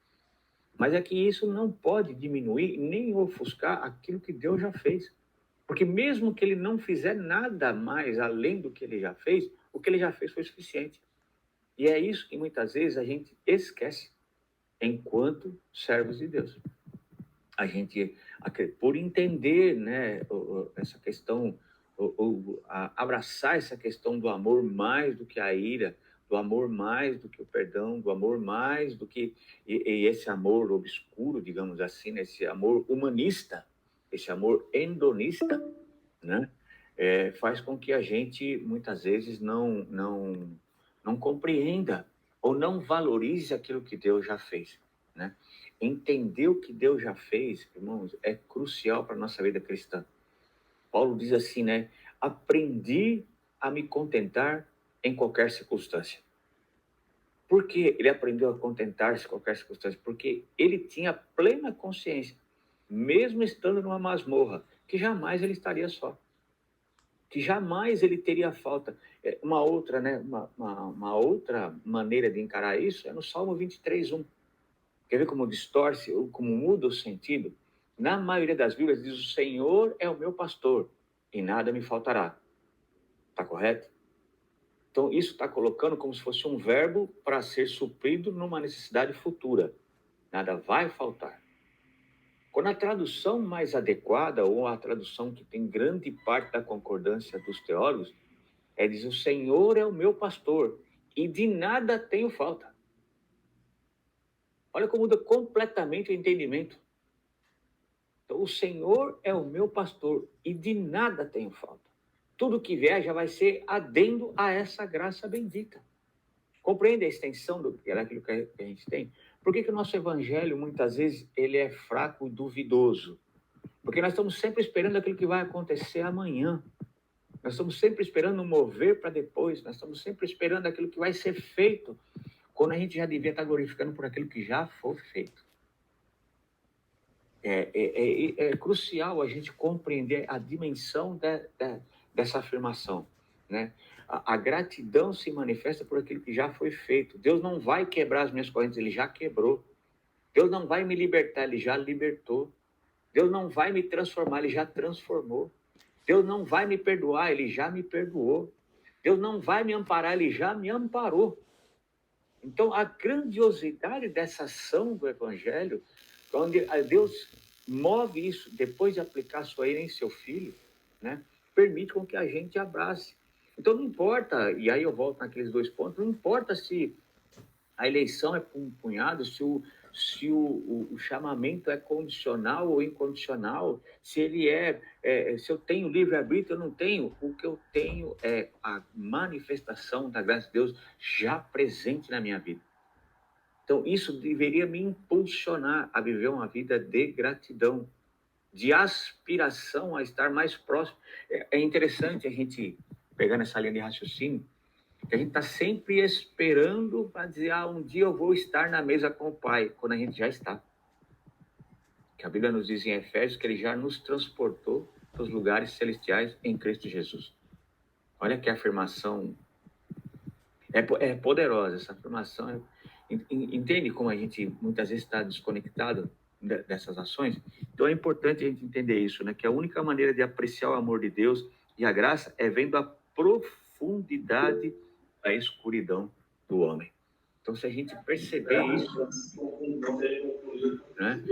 Mas é que isso não pode diminuir nem ofuscar aquilo que Deus já fez. Porque mesmo que ele não fizer nada mais além do que ele já fez, o que ele já fez foi suficiente. E é isso que muitas vezes a gente esquece enquanto servos de Deus. A gente, por entender, né, essa questão, abraçar essa questão do amor mais do que a ira, do amor mais do que o perdão, do amor mais do que e esse amor obscuro, digamos assim, né, esse amor humanista, esse amor hedonista, né, faz com que a gente muitas vezes não compreenda ou não valorize aquilo que Deus já fez, né? Entender o que Deus já fez, irmãos, é crucial para a nossa vida cristã. Paulo diz assim, né? Aprendi a me contentar em qualquer circunstância. Por que ele aprendeu a contentar-se em qualquer circunstância? Porque ele tinha plena consciência, mesmo estando numa masmorra, que jamais ele estaria só. Que jamais ele teria falta. Uma outra, né? Uma outra maneira de encarar isso é no Salmo 23:1. Quer ver como distorce, como muda o sentido? Na maioria das Bíblias diz: o Senhor é o meu pastor e nada me faltará. Está correto? Então, isso está colocando como se fosse um verbo para ser suprido numa necessidade futura. Nada vai faltar. Quando a tradução mais adequada, ou a tradução que tem grande parte da concordância dos teólogos, diz: o Senhor é o meu pastor e de nada tenho falta. Olha como muda completamente o entendimento. Então, o Senhor é o meu pastor e de nada tenho falta. Tudo que vier já vai ser adendo a essa graça bendita. Compreende a extensão daquilo que a gente tem? Por que o nosso evangelho, muitas vezes, ele é fraco e duvidoso? Porque nós estamos sempre esperando aquilo que vai acontecer amanhã. Nós estamos sempre esperando mover para depois. Nós estamos sempre esperando aquilo que vai ser feito, quando a gente já devia estar glorificando por aquilo que já foi feito. É crucial a gente compreender a dimensão dessa afirmação, né? A gratidão se manifesta por aquilo que já foi feito. Deus não vai quebrar as minhas correntes, Ele já quebrou. Deus não vai me libertar, Ele já libertou. Deus não vai me transformar, Ele já transformou. Deus não vai me perdoar, Ele já me perdoou. Deus não vai me amparar, Ele já me amparou. Então, a grandiosidade dessa ação do Evangelho, onde Deus move isso, depois de aplicar a sua ira em seu Filho, né, permite com que a gente abrace. Então, não importa, e aí eu volto naqueles 2 pontos, não importa se a eleição é por um punhado, se o chamamento é condicional ou incondicional, se ele se eu tenho livre-arbítrio ou não tenho. O que eu tenho é a manifestação da graça de Deus já presente na minha vida. Então, isso deveria me impulsionar a viver uma vida de gratidão, de aspiração a estar mais próximo. É interessante a gente pegar nessa linha de raciocínio, que a gente está sempre esperando para dizer, um dia eu vou estar na mesa com o Pai, quando a gente já está. Que a Bíblia nos diz em Efésios que ele já nos transportou para os lugares celestiais em Cristo Jesus. Olha que afirmação é poderosa, essa afirmação. Entende como a gente muitas vezes está desconectado dessas ações? Então é importante a gente entender isso, né? Que a única maneira de apreciar o amor de Deus e a graça é vendo a profundidade da escuridão do homem. Então, se a gente perceber isso, né?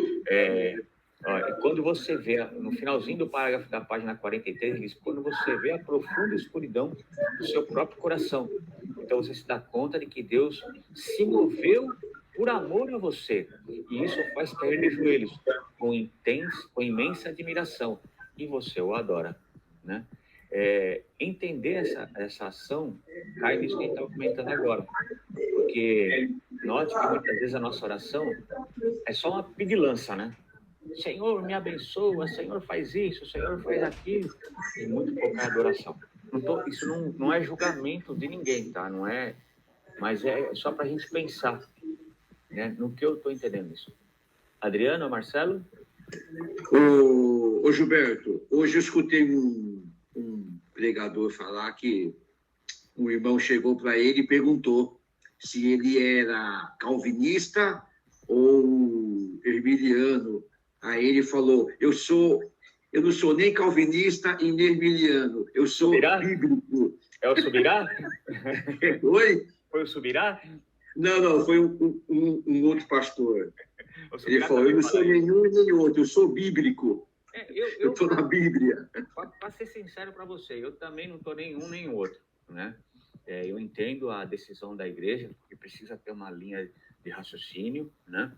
Quando você vê, no finalzinho do parágrafo da página 43, ele diz, quando você vê a profunda escuridão do seu próprio coração, então você se dá conta de que Deus se moveu por amor a você, e isso faz cair de joelhos, com imensa admiração, e você o adora, né? Entender essa ação cai nisso que a gente estava comentando agora, porque note que muitas vezes a nossa oração é só uma pedilança, né? Senhor, me abençoa, Senhor, faz isso, Senhor, faz aquilo, e muito pouca adoração. Isso não é julgamento de ninguém, tá? Não é, mas é só para a gente pensar, né? No que eu estou entendendo isso. Adriano, Marcelo? Ô Gilberto, hoje eu escutei um pregador falar que um irmão chegou para ele e perguntou se ele era calvinista ou herminiano. Aí ele falou, eu não sou nem calvinista e nem herminiano, eu sou Subirá? bíblico. É o Subirá? Oi? Foi o Subirá? Não, foi um outro pastor. Ele falou, eu não sou nenhum e nem outro, eu sou bíblico. Eu estou na Bíblia. Para ser sincero para você, eu também não estou nenhum nem outro, né? Eu entendo a decisão da igreja, que precisa ter uma linha de raciocínio, né?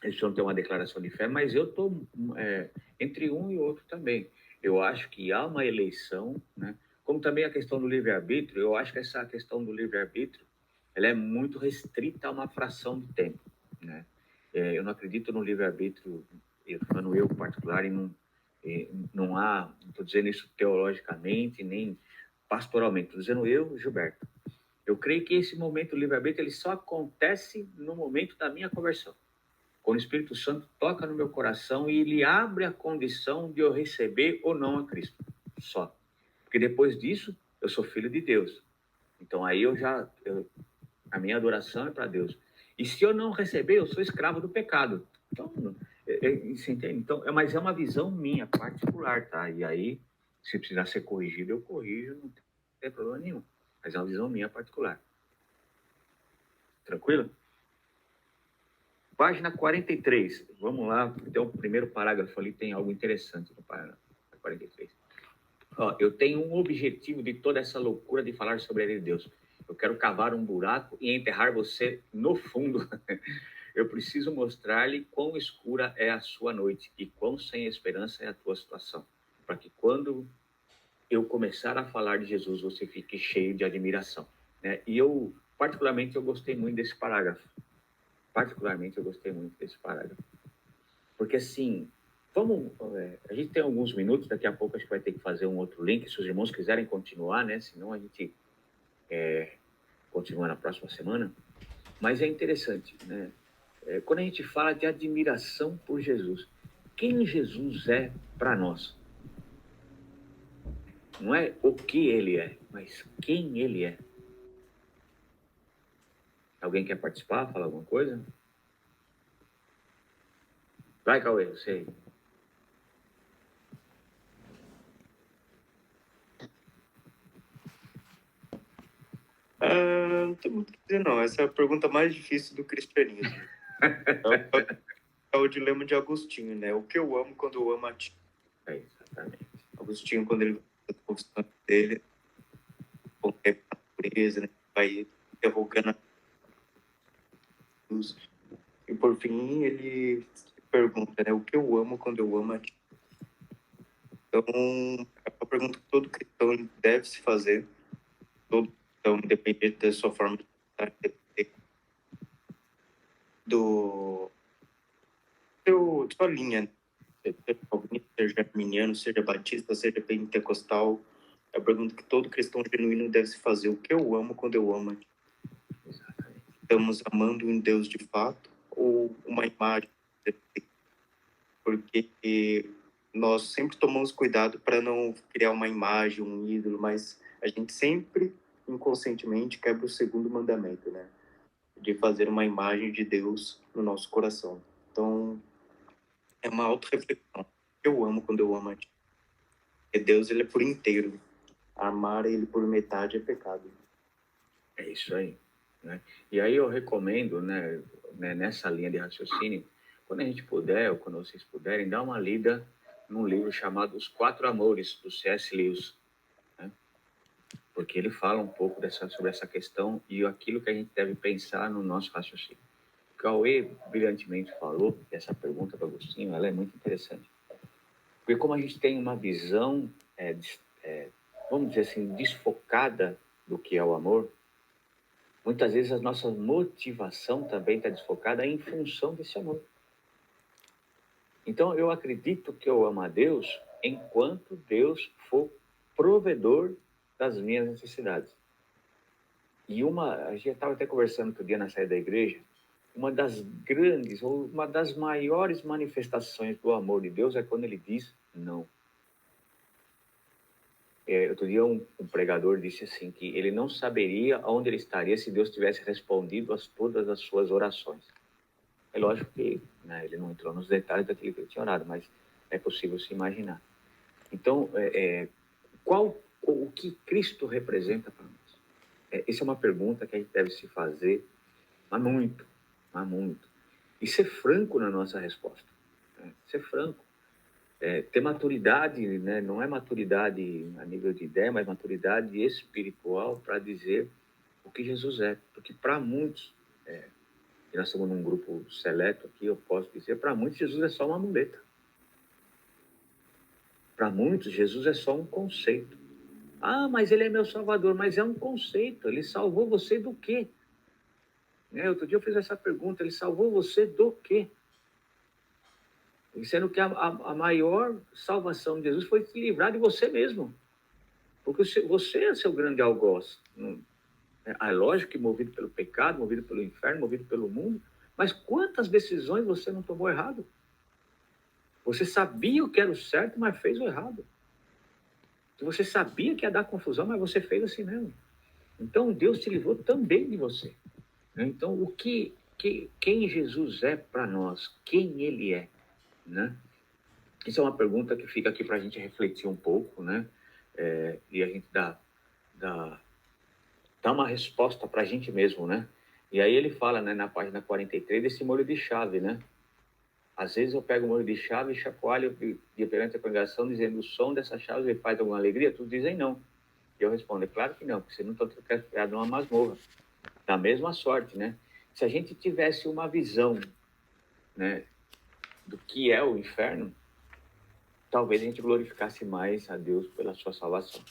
Eles não ter uma declaração de fé, mas eu estou entre um e outro também. Eu acho que há uma eleição, né? Como também a questão do livre-arbítrio, eu acho que essa questão do livre-arbítrio ela é muito restrita a uma fração de tempo, né? Eu não acredito no livre-arbítrio, falando eu particular, e não há, não estou dizendo isso teologicamente, nem pastoralmente, estou dizendo eu, Gilberto. Eu creio que esse momento do livre-arbítrio ele só acontece no momento da minha conversão. Quando o Espírito Santo toca no meu coração e ele abre a condição de eu receber ou não a Cristo. Só. Porque depois disso, eu sou filho de Deus. Então aí a minha adoração é para Deus. E se eu não receber, eu sou escravo do pecado. Então, você entende? Então, mas é uma visão minha, particular, tá? E aí, se precisar ser corrigido, eu corrijo, não tem problema nenhum. Mas é uma visão minha particular. Tranquilo? Página 43. Vamos lá, tem o primeiro parágrafo ali, tem algo interessante no parágrafo 43. Eu tenho um objetivo de toda essa loucura de falar sobre a lei de Deus. Eu quero cavar um buraco e enterrar você no fundo. Eu preciso mostrar-lhe quão escura é a sua noite e quão sem esperança é a tua situação, para que quando eu começar a falar de Jesus, você fique cheio de admiração, né? E particularmente, eu gostei muito desse parágrafo. Porque, assim, a gente tem alguns minutos, daqui a pouco a gente vai ter que fazer um outro link, se os irmãos quiserem continuar, né? Senão a gente continua na próxima semana. Mas é interessante, né? Quando a gente fala de admiração por Jesus, quem Jesus é para nós? Não é o que ele é, mas quem ele é. Alguém quer participar, falar alguma coisa? Vai, Cauê, você aí. tenho muito o que dizer, não. Essa é a pergunta mais difícil do cristianismo. É o dilema de Agostinho, né? O que eu amo quando eu amo a ti? É, exatamente. Agostinho, quando ele faz a confissão dele, contempla a natureza, né? Vai interrogando a luz. E por fim, ele pergunta, né? O que eu amo quando eu amo a ti? Então, é uma pergunta que todo cristão deve se fazer. Todo cristão, independente da sua forma de pensar, independente de sua linha, né? Seja calvinista, seja arminiano, seja batista, seja pentecostal. É a pergunta que todo cristão genuíno deve se fazer. O que eu amo quando eu amo a ti? Exatamente. Estamos amando um Deus de fato ou uma imagem? Porque nós sempre tomamos cuidado para não criar uma imagem, um ídolo, mas a gente sempre, inconscientemente, quebra o segundo mandamento, né? De fazer uma imagem de Deus no nosso coração. Então, é uma auto-reflexão. Eu amo quando eu amo a ti. Porque Deus, ele é por inteiro. Amar ele por metade é pecado. É isso aí, né? E aí eu recomendo, né, nessa linha de raciocínio, quando a gente puder, ou quando vocês puderem, dar uma lida num livro chamado Os Quatro Amores, do C.S. Lewis, né? Porque ele fala um pouco sobre essa questão e aquilo que a gente deve pensar no nosso raciocínio. O Cauê brilhantemente falou, essa pergunta do Agostinho, ela é muito interessante. Porque como a gente tem uma visão, vamos dizer assim, desfocada do que é o amor, muitas vezes a nossa motivação também está desfocada em função desse amor. Então, eu acredito que eu amo a Deus enquanto Deus for provedor das minhas necessidades. E a gente estava até conversando outro dia na saída da igreja, uma das grandes, ou uma das maiores manifestações do amor de Deus é quando ele diz não. Outro dia um pregador disse assim, que ele não saberia onde ele estaria se Deus tivesse respondido a todas as suas orações. É lógico que, né, ele não entrou nos detalhes daquilo que ele tinha orado, mas é possível se imaginar. Então, o que Cristo representa para nós? Essa é uma pergunta que a gente deve se fazer, mas muito. E ser franco na nossa resposta. Né? Ser franco. Ter maturidade, né? Não é maturidade a nível de ideia, mas maturidade espiritual para dizer o que Jesus é. Porque para muitos, e nós estamos num grupo seleto aqui, eu posso dizer, para muitos Jesus é só uma muleta. Para muitos, Jesus é só um conceito. Ah, mas ele é meu salvador, mas é um conceito. Ele salvou você do quê? Outro dia eu fiz essa pergunta, ele salvou você do quê? Sendo que a maior salvação de Jesus foi te livrar de você mesmo. Porque você é seu grande algoz. É lógico que movido pelo pecado, movido pelo inferno, movido pelo mundo, mas quantas decisões você não tomou errado? Você sabia o que era o certo, mas fez o errado. Você sabia que ia dar confusão, mas você fez assim mesmo. Então, Deus te livrou também de você. Então, quem Jesus é para nós? Quem Ele é? Né? Isso é uma pergunta que fica aqui para a gente refletir um pouco, né? E a gente dá uma resposta para a gente mesmo, né? E aí ele fala, né, na página 43, desse molho de chave, né? Às vezes eu pego o molho de chave e chacoalho perante a congregação, dizendo: o som dessa chave lhe faz alguma alegria? Todos dizem não. E eu respondo: é claro que não, porque você não está criado numa masmorra. Da mesma sorte, né? Se a gente tivesse uma visão, né, do que é o inferno, talvez a gente glorificasse mais a Deus pela sua salvação.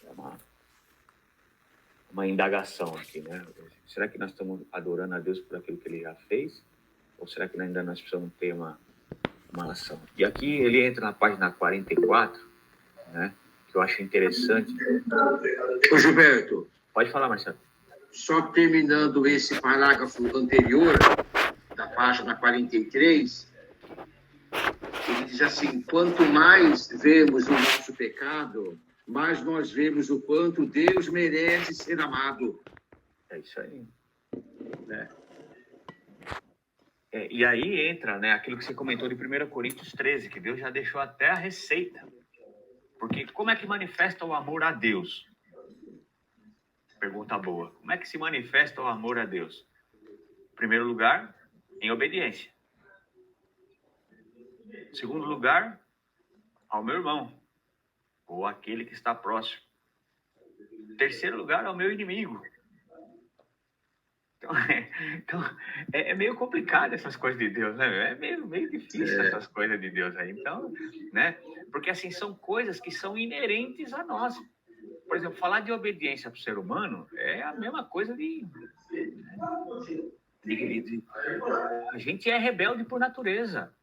É uma indagação aqui, né? Será que nós estamos adorando a Deus por aquilo que Ele já fez? Ou será que ainda nós precisamos ter uma ação? E aqui ele entra na página 44, né? Que eu acho interessante. Ô, Gilberto. Pode falar, Marcelo. Só terminando esse parágrafo anterior, da página 43, ele diz assim: quanto mais vemos o nosso pecado, mais nós vemos o quanto Deus merece ser amado. É isso aí. E aí entra, né, aquilo que você comentou de 1 Coríntios 13, que Deus já deixou até a receita. Porque como é que manifesta o amor a Deus? Pergunta boa. Como é que se manifesta o amor a Deus? Em primeiro lugar, em obediência. Em segundo lugar, ao meu irmão, ou aquele que está próximo. Em terceiro lugar, ao meu inimigo. Então, é meio complicado essas coisas de Deus, né? É meio difícil essas coisas de Deus aí. Então, né? Porque, assim, são coisas que são inerentes a nós. Por exemplo, falar de obediência para o ser humano é a mesma coisa a gente é rebelde por natureza.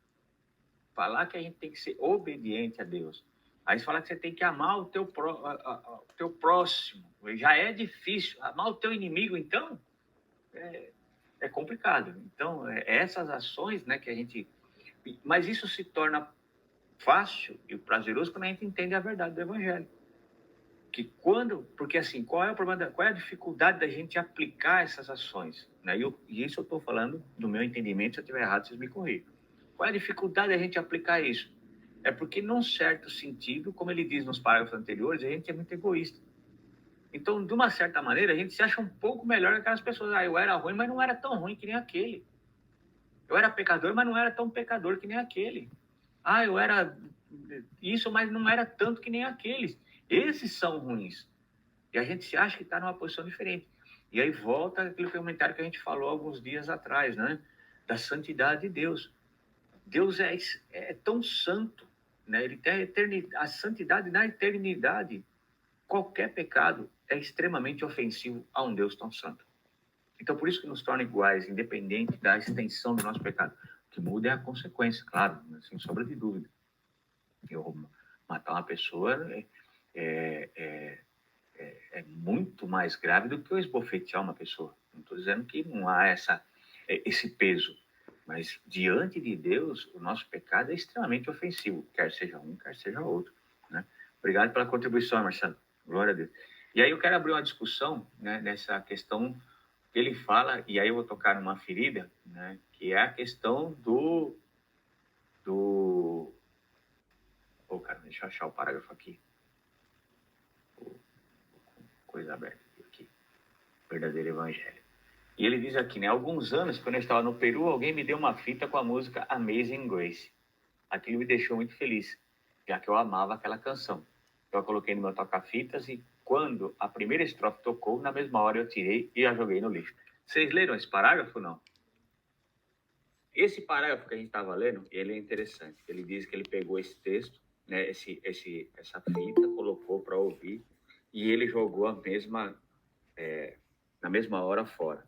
Falar que a gente tem que ser obediente a Deus. Aí você fala que você tem que amar o teu próximo. Já é difícil. Amar o teu inimigo, então, é complicado. Então, essas ações, né, que a gente... Mas isso se torna fácil e prazeroso quando a gente entende a verdade do Evangelho. Porque assim, qual é o problema, qual é a dificuldade da gente aplicar essas ações? Né? E isso eu estou falando do meu entendimento, se eu estiver errado, vocês me corrigem. Qual é a dificuldade da gente aplicar isso? É porque, num certo sentido, como ele diz nos parágrafos anteriores, a gente é muito egoísta. Então, de uma certa maneira, a gente se acha um pouco melhor que aquelas pessoas. Eu era ruim, mas não era tão ruim que nem aquele. Eu era pecador, mas não era tão pecador que nem aquele. Eu era isso, mas não era tanto que nem aqueles. Esses são ruins. E a gente se acha que está numa posição diferente. E aí volta aquele comentário que a gente falou alguns dias atrás, né? Da santidade de Deus. Deus é tão santo, né? Ele tem a santidade na eternidade. Qualquer pecado é extremamente ofensivo a um Deus tão santo. Então, por isso que nos torna iguais, independente da extensão do nosso pecado. O que muda é a consequência, claro, sem sombra de dúvida. Eu matar uma pessoa é muito mais grave do que eu esbofetear uma pessoa. Não estou dizendo que não há esse peso, mas diante de Deus, o nosso pecado é extremamente ofensivo, quer seja um, quer seja outro. Né? Obrigado pela contribuição, Marcelo. Glória a Deus. E aí eu quero abrir uma discussão, né, nessa questão que ele fala, e aí eu vou tocar numa ferida, né, que é a questão cara, deixa eu achar o parágrafo aqui. Coisa aberta aqui. Verdadeiro Evangelho. E ele diz aqui, né? Alguns anos, quando eu estava no Peru, alguém me deu uma fita com a música Amazing Grace. Aquilo me deixou muito feliz, já que eu amava aquela canção. Eu a coloquei no meu toca-fitas e quando a primeira estrofe tocou, na mesma hora eu tirei e a joguei no lixo. Vocês leram esse parágrafo ou não? Esse parágrafo que a gente estava lendo, ele é interessante. Ele diz que ele pegou esse texto, né, essa fita, colocou para ouvir e ele jogou na mesma hora fora.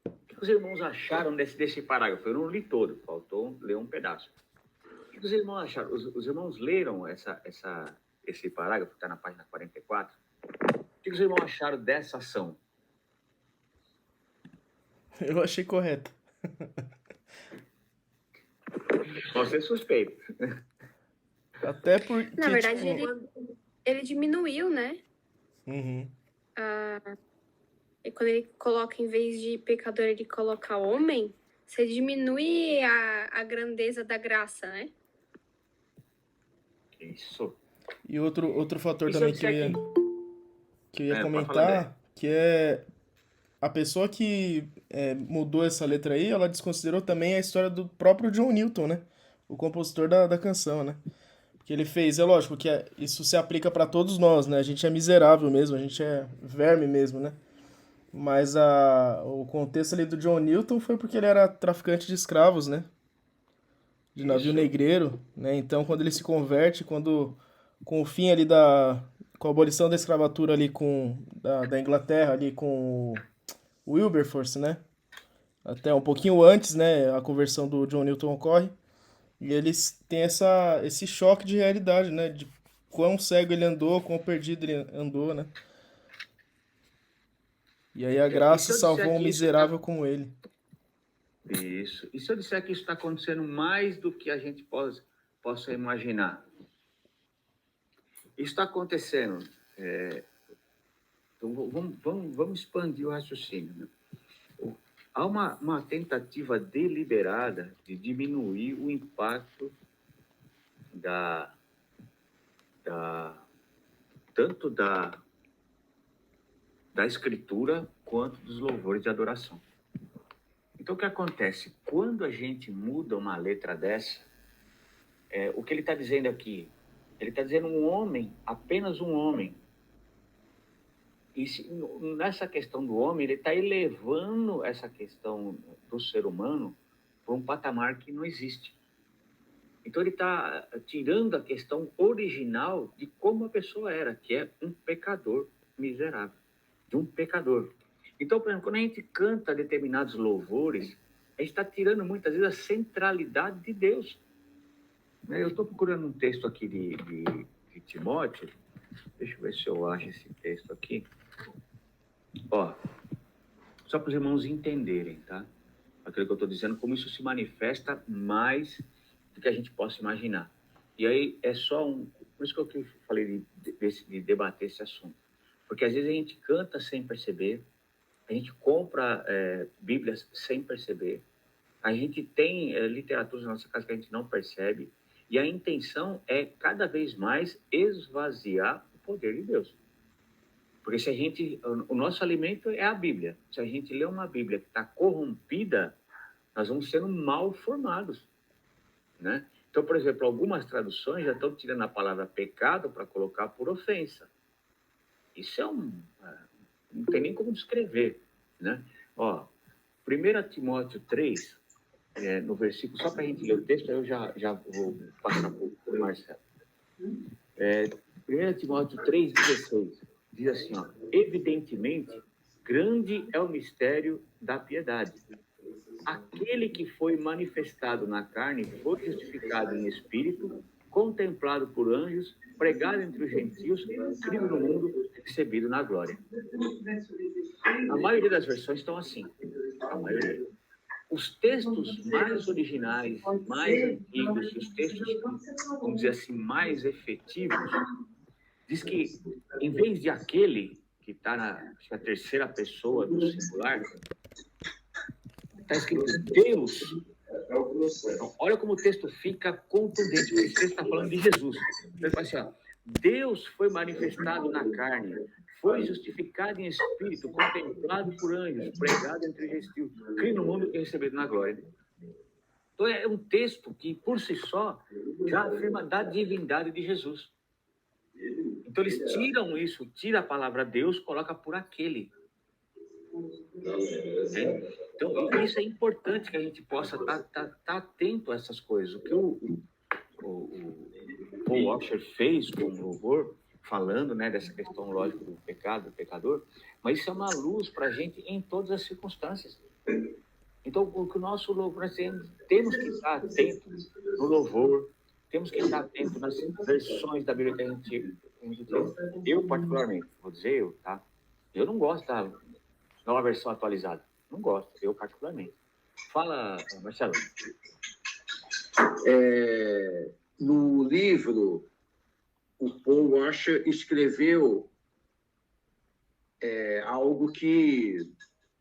O que os irmãos acharam desse parágrafo? Eu não li todo, faltou ler um pedaço. O que os irmãos acharam? Os irmãos leram esse parágrafo que está na página 44? O que os irmãos acharam dessa ação? Eu achei correto. Você é suspeito. Até porque, Na verdade, tipo... ele diminuiu, né? Uhum. E quando ele coloca, em vez de pecador, ele coloca homem, você diminui a grandeza da graça, né? Isso. E outro fator Isso também que eu ia comentar, que é a pessoa que mudou essa letra aí, ela desconsiderou também a história do próprio John Newton, né? O compositor da canção, né? Que ele fez, é lógico que isso se aplica para todos nós, né? A gente é miserável mesmo, a gente é verme mesmo, né? Mas o contexto ali do John Newton foi porque ele era traficante de escravos, né? De navio negreiro, né? Então, quando ele se converte, com o fim ali com a abolição da escravatura ali da Inglaterra ali com o Wilberforce, né? Até um pouquinho antes, né? A conversão do John Newton ocorre. E eles têm esse choque de realidade, né? De quão cego ele andou, quão perdido ele andou, né? E aí a graça salvou um miserável como ele. Isso. E se eu disser que isso está acontecendo mais do que a gente possa imaginar? Isso está acontecendo. Então, vamos expandir o raciocínio. Né? Há uma tentativa deliberada de diminuir o impacto tanto da da Escritura quanto dos louvores de adoração. Então, o que acontece? Quando a gente muda uma letra dessa, o que ele está dizendo aqui? Ele está dizendo um homem, apenas um homem. E nessa questão do homem, ele está elevando essa questão do ser humano para um patamar que não existe. Então, ele está tirando a questão original de como a pessoa era, que é um pecador miserável, de um pecador. Então, por exemplo, quando a gente canta determinados louvores, a gente está tirando muitas vezes a centralidade de Deus. Eu estou procurando um texto aqui de Timóteo. Deixa eu ver se eu acho esse texto aqui. Ó, só para os irmãos entenderem, tá? Aquilo que eu estou dizendo, como isso se manifesta mais do que a gente possa imaginar. E aí é só por isso que eu falei de debater esse assunto. Porque às vezes a gente canta sem perceber, a gente compra Bíblias sem perceber, a gente tem literatura na nossa casa que a gente não percebe, e a intenção é cada vez mais esvaziar o poder de Deus. Porque o nosso alimento é a Bíblia. Se a gente lê uma Bíblia que está corrompida, nós vamos sendo mal formados, né? Então, por exemplo, algumas traduções já estão tirando a palavra pecado para colocar por ofensa. Isso não tem nem como descrever, né? Ó, 1 Timóteo 3, no versículo, só para a gente ler o texto, eu já vou passar para o Marcelo. 1 Timóteo 3,16, diz assim, ó, evidentemente, grande é o mistério da piedade. Aquele que foi manifestado na carne foi justificado em espírito, contemplado por anjos, pregado entre os gentios, crido no mundo, recebido na glória. A maioria das versões estão assim, a maioria. Os textos mais originais, mais antigos, os textos, vamos dizer assim, mais efetivos, diz que, em vez de aquele, que está na terceira pessoa do singular, está escrito Deus. Então, olha como o texto fica contundente, porque esse texto está falando de Jesus. Ele fala assim, ó, Deus foi manifestado na carne, foi justificado em espírito, contemplado por anjos, pregado entre os gentios, criado no mundo e recebido na glória. Então é um texto que, por si só, já afirma da divindade de Jesus. Então eles tiram isso, tira a palavra Deus, coloca por aquele. Então isso é importante que a gente possa estar atento a essas coisas. O que o Paul Washer fez com o louvor, falando, né, dessa questão lógica do pecado, do pecador, mas isso é uma luz para a gente em todas as circunstâncias. Então, o nosso louvor, nós temos que estar atentos no louvor, temos que estar atentos nas versões da Bíblia que a gente tem. Eu, particularmente, vou dizer eu, tá? Eu não gosto da nova versão atualizada. Não gosto, eu particularmente. Fala, Marcelo. No livro, o Paul Washer escreveu algo que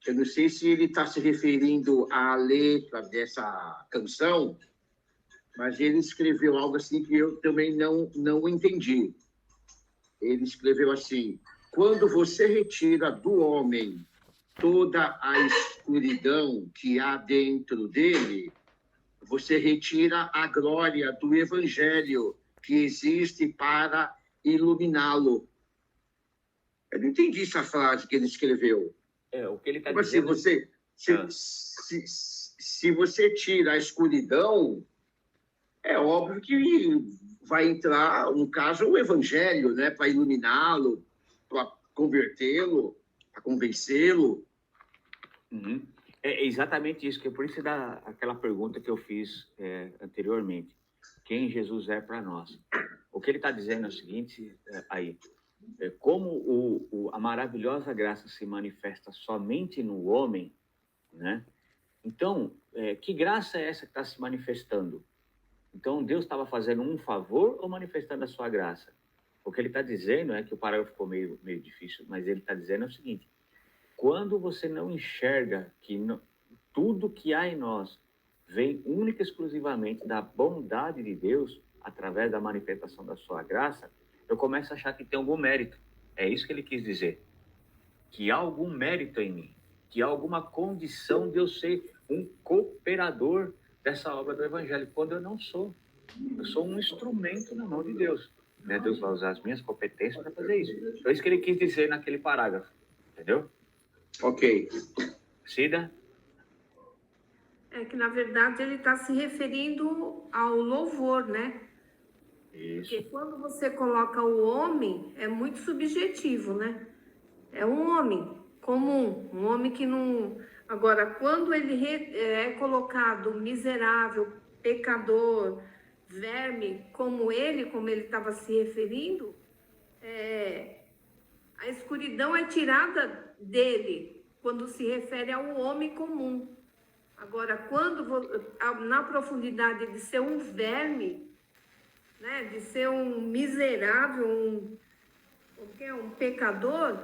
eu não sei se ele está se referindo à letra dessa canção, mas ele escreveu algo assim que eu também não entendi. Ele escreveu assim: quando você retira do homem toda a escuridão que há dentro dele, você retira a glória do evangelho que existe para iluminá-lo. Eu não entendi essa frase que ele escreveu. O que ele está dizendo... Assim, se você tira a escuridão, é óbvio que vai entrar, no caso, o evangelho, né, para iluminá-lo, para convertê-lo, para convencê-lo. Uhum. É exatamente isso, que é por isso dá aquela pergunta que eu fiz anteriormente. Quem Jesus é para nós? O que ele está dizendo é o seguinte, como a maravilhosa graça se manifesta somente no homem, né? Então, que graça é essa que está se manifestando? Então, Deus estava fazendo um favor ou manifestando a sua graça? O que ele está dizendo é que o parágrafo ficou meio difícil, mas ele está dizendo o seguinte: quando você não enxerga que tudo que há em nós vem única e exclusivamente da bondade de Deus, através da manifestação da sua graça, eu começo a achar que tem algum mérito. É isso que ele quis dizer. que há algum mérito em mim, que há alguma condição de eu ser um cooperador dessa obra do Evangelho, quando eu não sou. Eu sou um instrumento na mão de Deus. Né? Deus vai usar as minhas competências para fazer isso. Então, é isso que ele quis dizer naquele parágrafo. Entendeu? Ok. Cida? É que, na verdade, ele está se referindo ao louvor, né? Isso. Porque quando você coloca o homem, é muito subjetivo, né? É um homem comum, um homem que não. Agora, quando ele é colocado miserável, pecador, verme, como ele estava se referindo, a escuridão é tirada dele, quando se refere ao homem comum. Agora, na profundidade de ser um verme, né, de ser um miserável, um pecador,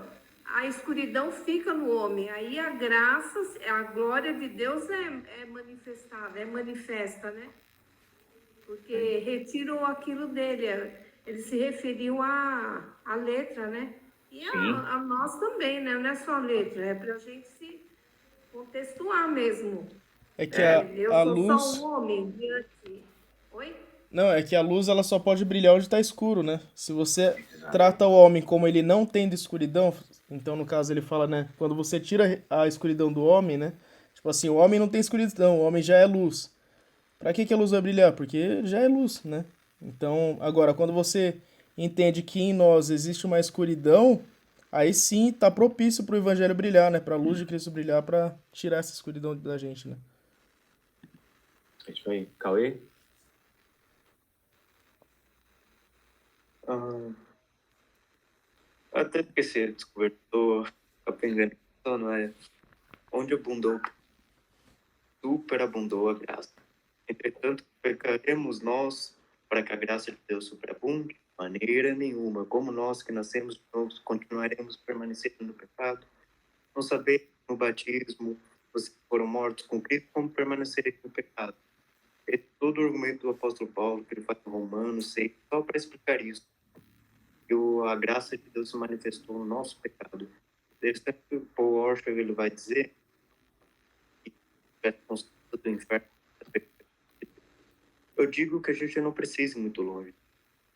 a escuridão fica no homem. Aí a graça, a glória de Deus é manifestada, é manifesta, né? Porque retiram aquilo dele. Ele se referiu à letra, né? E a nós também, né? Não é só a letra, é para a gente se contextuar mesmo. É que Eu a sou só um luz. homem diante. Oi? Não, é que a luz ela só pode brilhar onde está escuro, né? Se você Exato. trata o homem como ele não tem de escuridão, então no caso ele fala, né? Quando você tira a escuridão do homem, né? Tipo assim, o homem não tem escuridão, o homem já é luz. Pra que a luz vai brilhar? Porque já é luz, né? Então, agora, quando você entende que em nós existe uma escuridão, aí sim tá propício pro evangelho brilhar, né? Pra luz de Cristo brilhar, pra tirar essa escuridão da gente, né? É isso aí. Cauê? Ah, até porque você descobertou, aprendendo, não é? Onde abundou, superabundou a graça. Entretanto, pecaremos nós para que a graça de Deus superabunde? De maneira nenhuma. Como nós que nascemos de novo continuaremos permanecendo no pecado? Não saber no batismo, vocês foram mortos com Cristo, como permanecerem no pecado? É todo o argumento do apóstolo Paulo, que ele faz em Romanos 6, só para explicar isso. Que a graça de Deus se manifestou no nosso pecado. O Paul Washer, ele vai dizer que é conceito do inferno. Eu digo que a gente não precisa ir muito longe.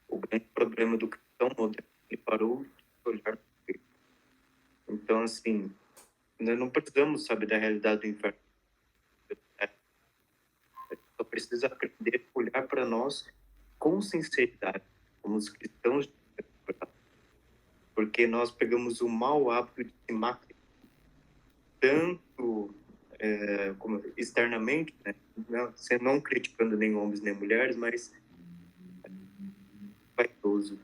O grande problema do cristão moderno, ele parou de olhar para Cristo. Então, assim, nós não precisamos saber da realidade do inferno. A gente só precisa aprender a olhar para nós com sinceridade, como os cristãos de verdade. Porque nós pegamos o mau hábito de se maquiar tanto como externamente, né? Não criticando nem homens nem mulheres, mas vaidoso.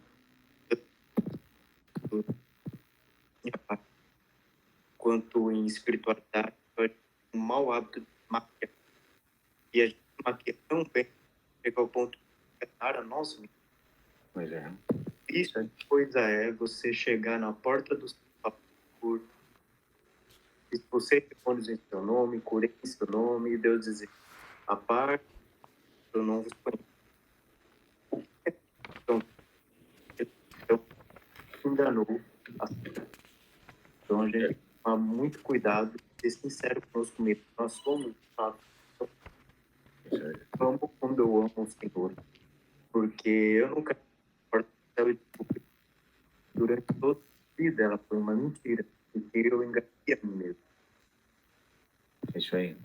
Quanto em espiritualidade, um mau hábito de maquiar. E a gente maquia tão bem, chega ao ponto de pegar a nossa vida. Pois é. Isso coisa é você chegar na porta do por se você responde em seu nome, curei em seu nome, e Deus dizer, a parte eu não vos conheço. Então, enganou. Então, a gente tem que tomar muito cuidado, ser sincero conosco mesmo. Nós somos, sabe? Amo quando eu amo o Senhor, porque eu nunca durante toda a vida ela foi uma mentira, porque eu enganei a mim mesmo. É isso aí.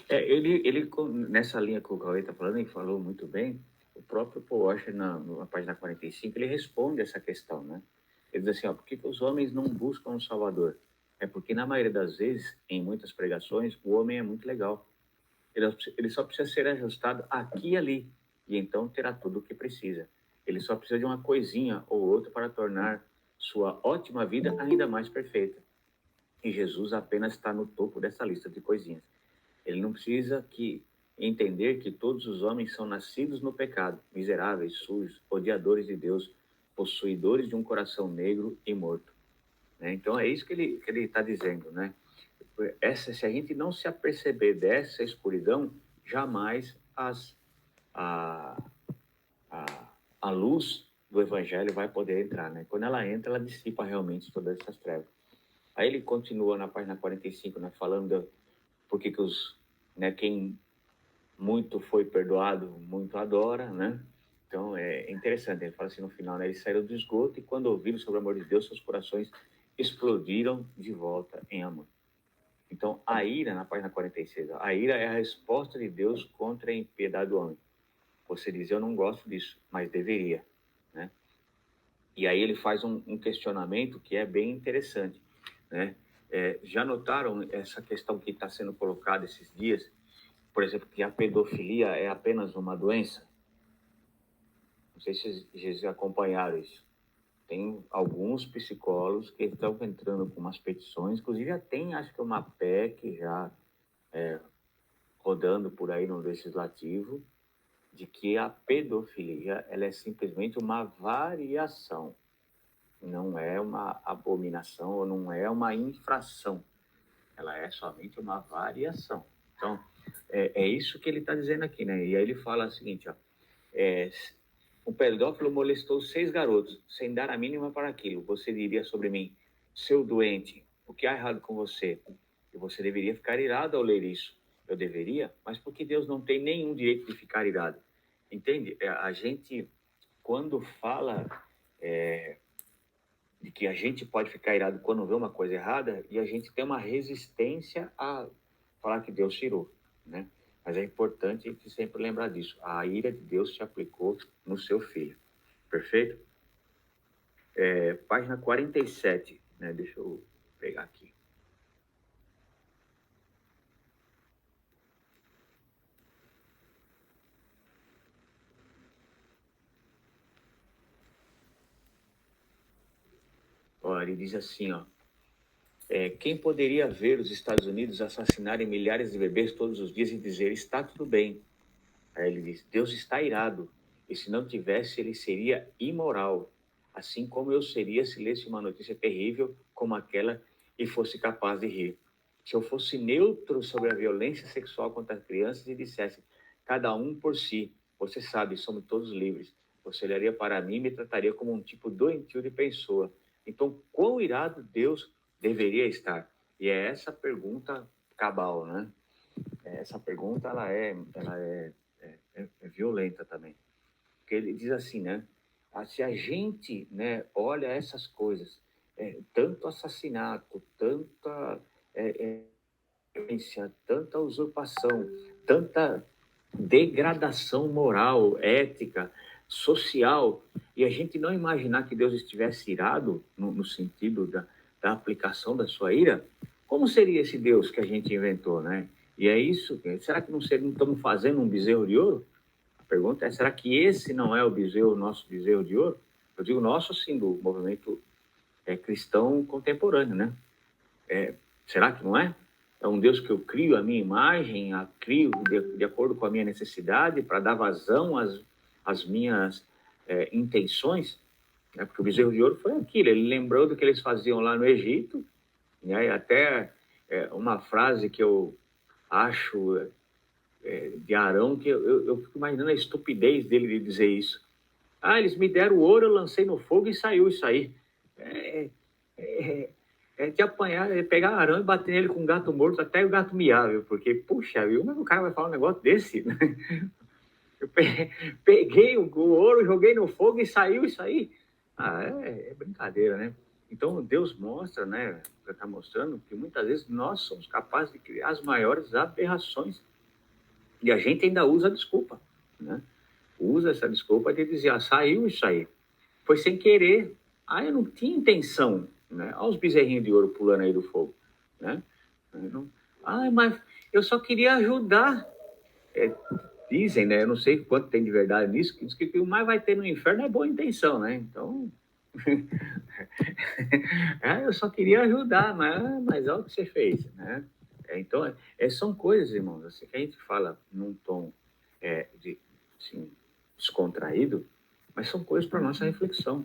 Ele, nessa linha que o Cauê está falando, ele falou muito bem, o próprio Paul Washer, na página 45, ele responde essa questão, né? Ele diz assim, ó, por que os homens não buscam um Salvador? É porque, na maioria das vezes, em muitas pregações, o homem é muito legal. Ele só precisa ser ajustado aqui e ali, e então terá tudo o que precisa. Ele só precisa de uma coisinha ou outra para tornar sua ótima vida ainda mais perfeita. E Jesus apenas está no topo dessa lista de coisinhas. Ele não precisa entender que todos os homens são nascidos no pecado, miseráveis, sujos, odiadores de Deus, possuidores de um coração negro e morto. Né? Então é isso que ele está dizendo, né? Se a gente não se aperceber dessa escuridão, jamais a luz do evangelho vai poder entrar, né? Quando ela entra, ela dissipa realmente todas essas trevas. Aí ele continua na página 45, né, falando por que quem muito foi perdoado, muito adora, né? Então, é interessante, ele fala assim no final, né? Eles saíram do esgoto e quando ouviram sobre o amor de Deus, seus corações explodiram de volta em amor. Então, a ira, na página 46, a ira é a resposta de Deus contra a impiedade do homem. Você diz, eu não gosto disso, mas deveria, né? E aí ele faz um questionamento que é bem interessante, né? Já notaram essa questão que está sendo colocada esses dias? Por exemplo, que a pedofilia é apenas uma doença? Não sei se vocês acompanharam isso. Tem alguns psicólogos que estão entrando com umas petições, inclusive já tem, acho que uma PEC já rodando por aí no legislativo, de que a pedofilia ela é simplesmente uma variação, não é uma abominação ou não é uma infração, ela é somente uma variação. Então, é isso que ele está dizendo aqui, né? E aí ele fala o seguinte, ó, um pedófilo molestou 6 garotos, sem dar a mínima para aquilo. Você diria sobre mim, seu doente, o que há errado com você? E você deveria ficar irado ao ler isso. Eu deveria, mas porque Deus não tem nenhum direito de ficar irado. Entende? A gente, quando fala de que a gente pode ficar irado quando vê uma coisa errada, e a gente tem uma resistência a falar que Deus tirou, né? Mas é importante que sempre lembrar disso. A ira de Deus se aplicou no seu filho. Perfeito? Página 47, né? Deixa eu pegar aqui. Olha, ele diz assim, ó. Quem poderia ver os Estados Unidos assassinarem milhares de bebês todos os dias e dizer, está tudo bem? Aí ele diz, Deus está irado, e se não tivesse, ele seria imoral, assim como eu seria se lesse uma notícia terrível como aquela e fosse capaz de rir. Se eu fosse neutro sobre a violência sexual contra as crianças e dissesse, cada um por si, você sabe, somos todos livres, você olharia para mim e me trataria como um tipo doentio de pessoa. Então, quão irado Deus deveria estar? E é essa pergunta cabal, né? Essa pergunta, ela é violenta também. Porque ele diz assim, né? Se a gente, né, olha essas coisas, tanto assassinato, tanta violência, tanta usurpação, tanta degradação moral, ética, social, e a gente não imaginar que Deus estivesse irado no sentido da aplicação da sua ira, como seria esse Deus que a gente inventou, né? E é isso, será que não estamos fazendo um bezerro de ouro? A pergunta é, será que esse não é o nosso bezerro de ouro? Eu digo nosso, sim, do movimento cristão contemporâneo, né? Será que não é? É um Deus que eu crio a minha imagem, crio de acordo com a minha necessidade, para dar vazão às minhas intenções, né? Porque o bezerro de ouro foi aquilo, ele lembrou do que eles faziam lá no Egito, né? Até uma frase que eu acho de Arão, que eu fico imaginando a estupidez dele de dizer isso. Eles me deram ouro, eu lancei no fogo e saiu isso aí. De apanhar, pegar Arão e bater nele com um gato morto até o gato miar, viu? Porque, puxa, viu? Como é que o cara vai falar um negócio desse? Eu peguei o ouro, joguei no fogo e saiu isso aí. É brincadeira, né? Então, Deus mostra, né? Está mostrando que muitas vezes nós somos capazes de criar as maiores aberrações. E a gente ainda usa a desculpa, né? Usa essa desculpa de dizer, saiu isso aí. Foi sem querer. Eu não tinha intenção, né? Olha os bezerrinhos de ouro pulando aí do fogo, né? Mas eu só queria ajudar. Dizem, né? Eu não sei quanto tem de verdade nisso, que diz que o que mais vai ter no inferno é boa intenção, né? Então, eu só queria ajudar, mas olha o que você fez, né? Então, são coisas, irmãos, assim, que a gente fala num tom assim, descontraído, mas são coisas para nossa reflexão.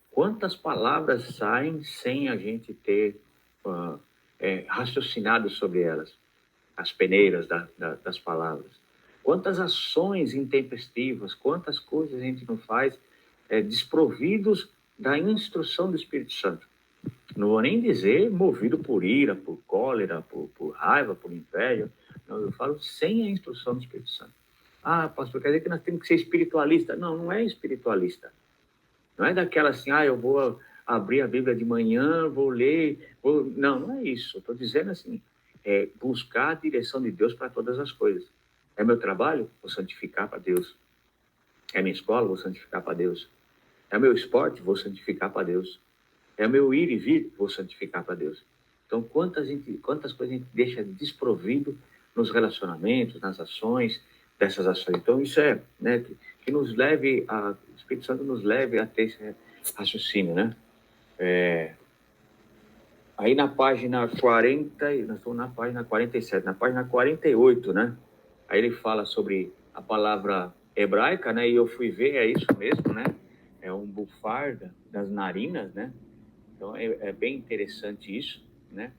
Quantas palavras saem sem a gente ter raciocinado sobre elas? As peneiras das palavras. Quantas ações intempestivas, quantas coisas a gente não faz desprovidos da instrução do Espírito Santo. Não vou nem dizer movido por ira, por cólera, por raiva, por inveja. Não, eu falo sem a instrução do Espírito Santo. Ah, pastor, quer dizer que nós temos que ser espiritualista? Não, não é espiritualista. Não é daquela assim, eu vou abrir a Bíblia de manhã, vou ler. Não, não é isso. Estou dizendo assim, buscar a direção de Deus para todas as coisas. É meu trabalho? Vou santificar para Deus. É minha escola? Vou santificar para Deus. É meu esporte? Vou santificar para Deus. É meu ir e vir? Vou santificar para Deus. Então, quantas coisas a gente deixa desprovido nos relacionamentos, nas ações, dessas ações. Então, isso né, que nos leve, o Espírito Santo nos leve a ter esse raciocínio, né? Aí na página 40, nós estamos na página 47, na página 48, né? Aí ele fala sobre a palavra hebraica, né? E eu fui ver, é isso mesmo, né? É um bufar das narinas, né? Então é bem interessante isso, né?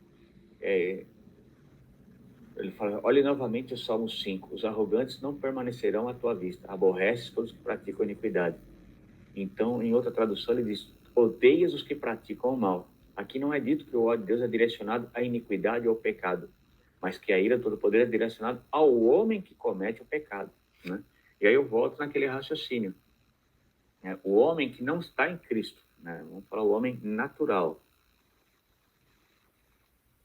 Ele fala, olhe novamente o Salmo 5, os arrogantes não permanecerão à tua vista, aborreces todos os que praticam iniquidade. Então, em outra tradução, ele diz, odeias os que praticam o mal. Aqui não é dito que o ódio de Deus é direcionado à iniquidade ou ao pecado, mas que a ira todo poder é direcionado ao homem que comete o pecado, né? E aí eu volto naquele raciocínio, né? O homem que não está em Cristo, né? Vamos falar o homem natural,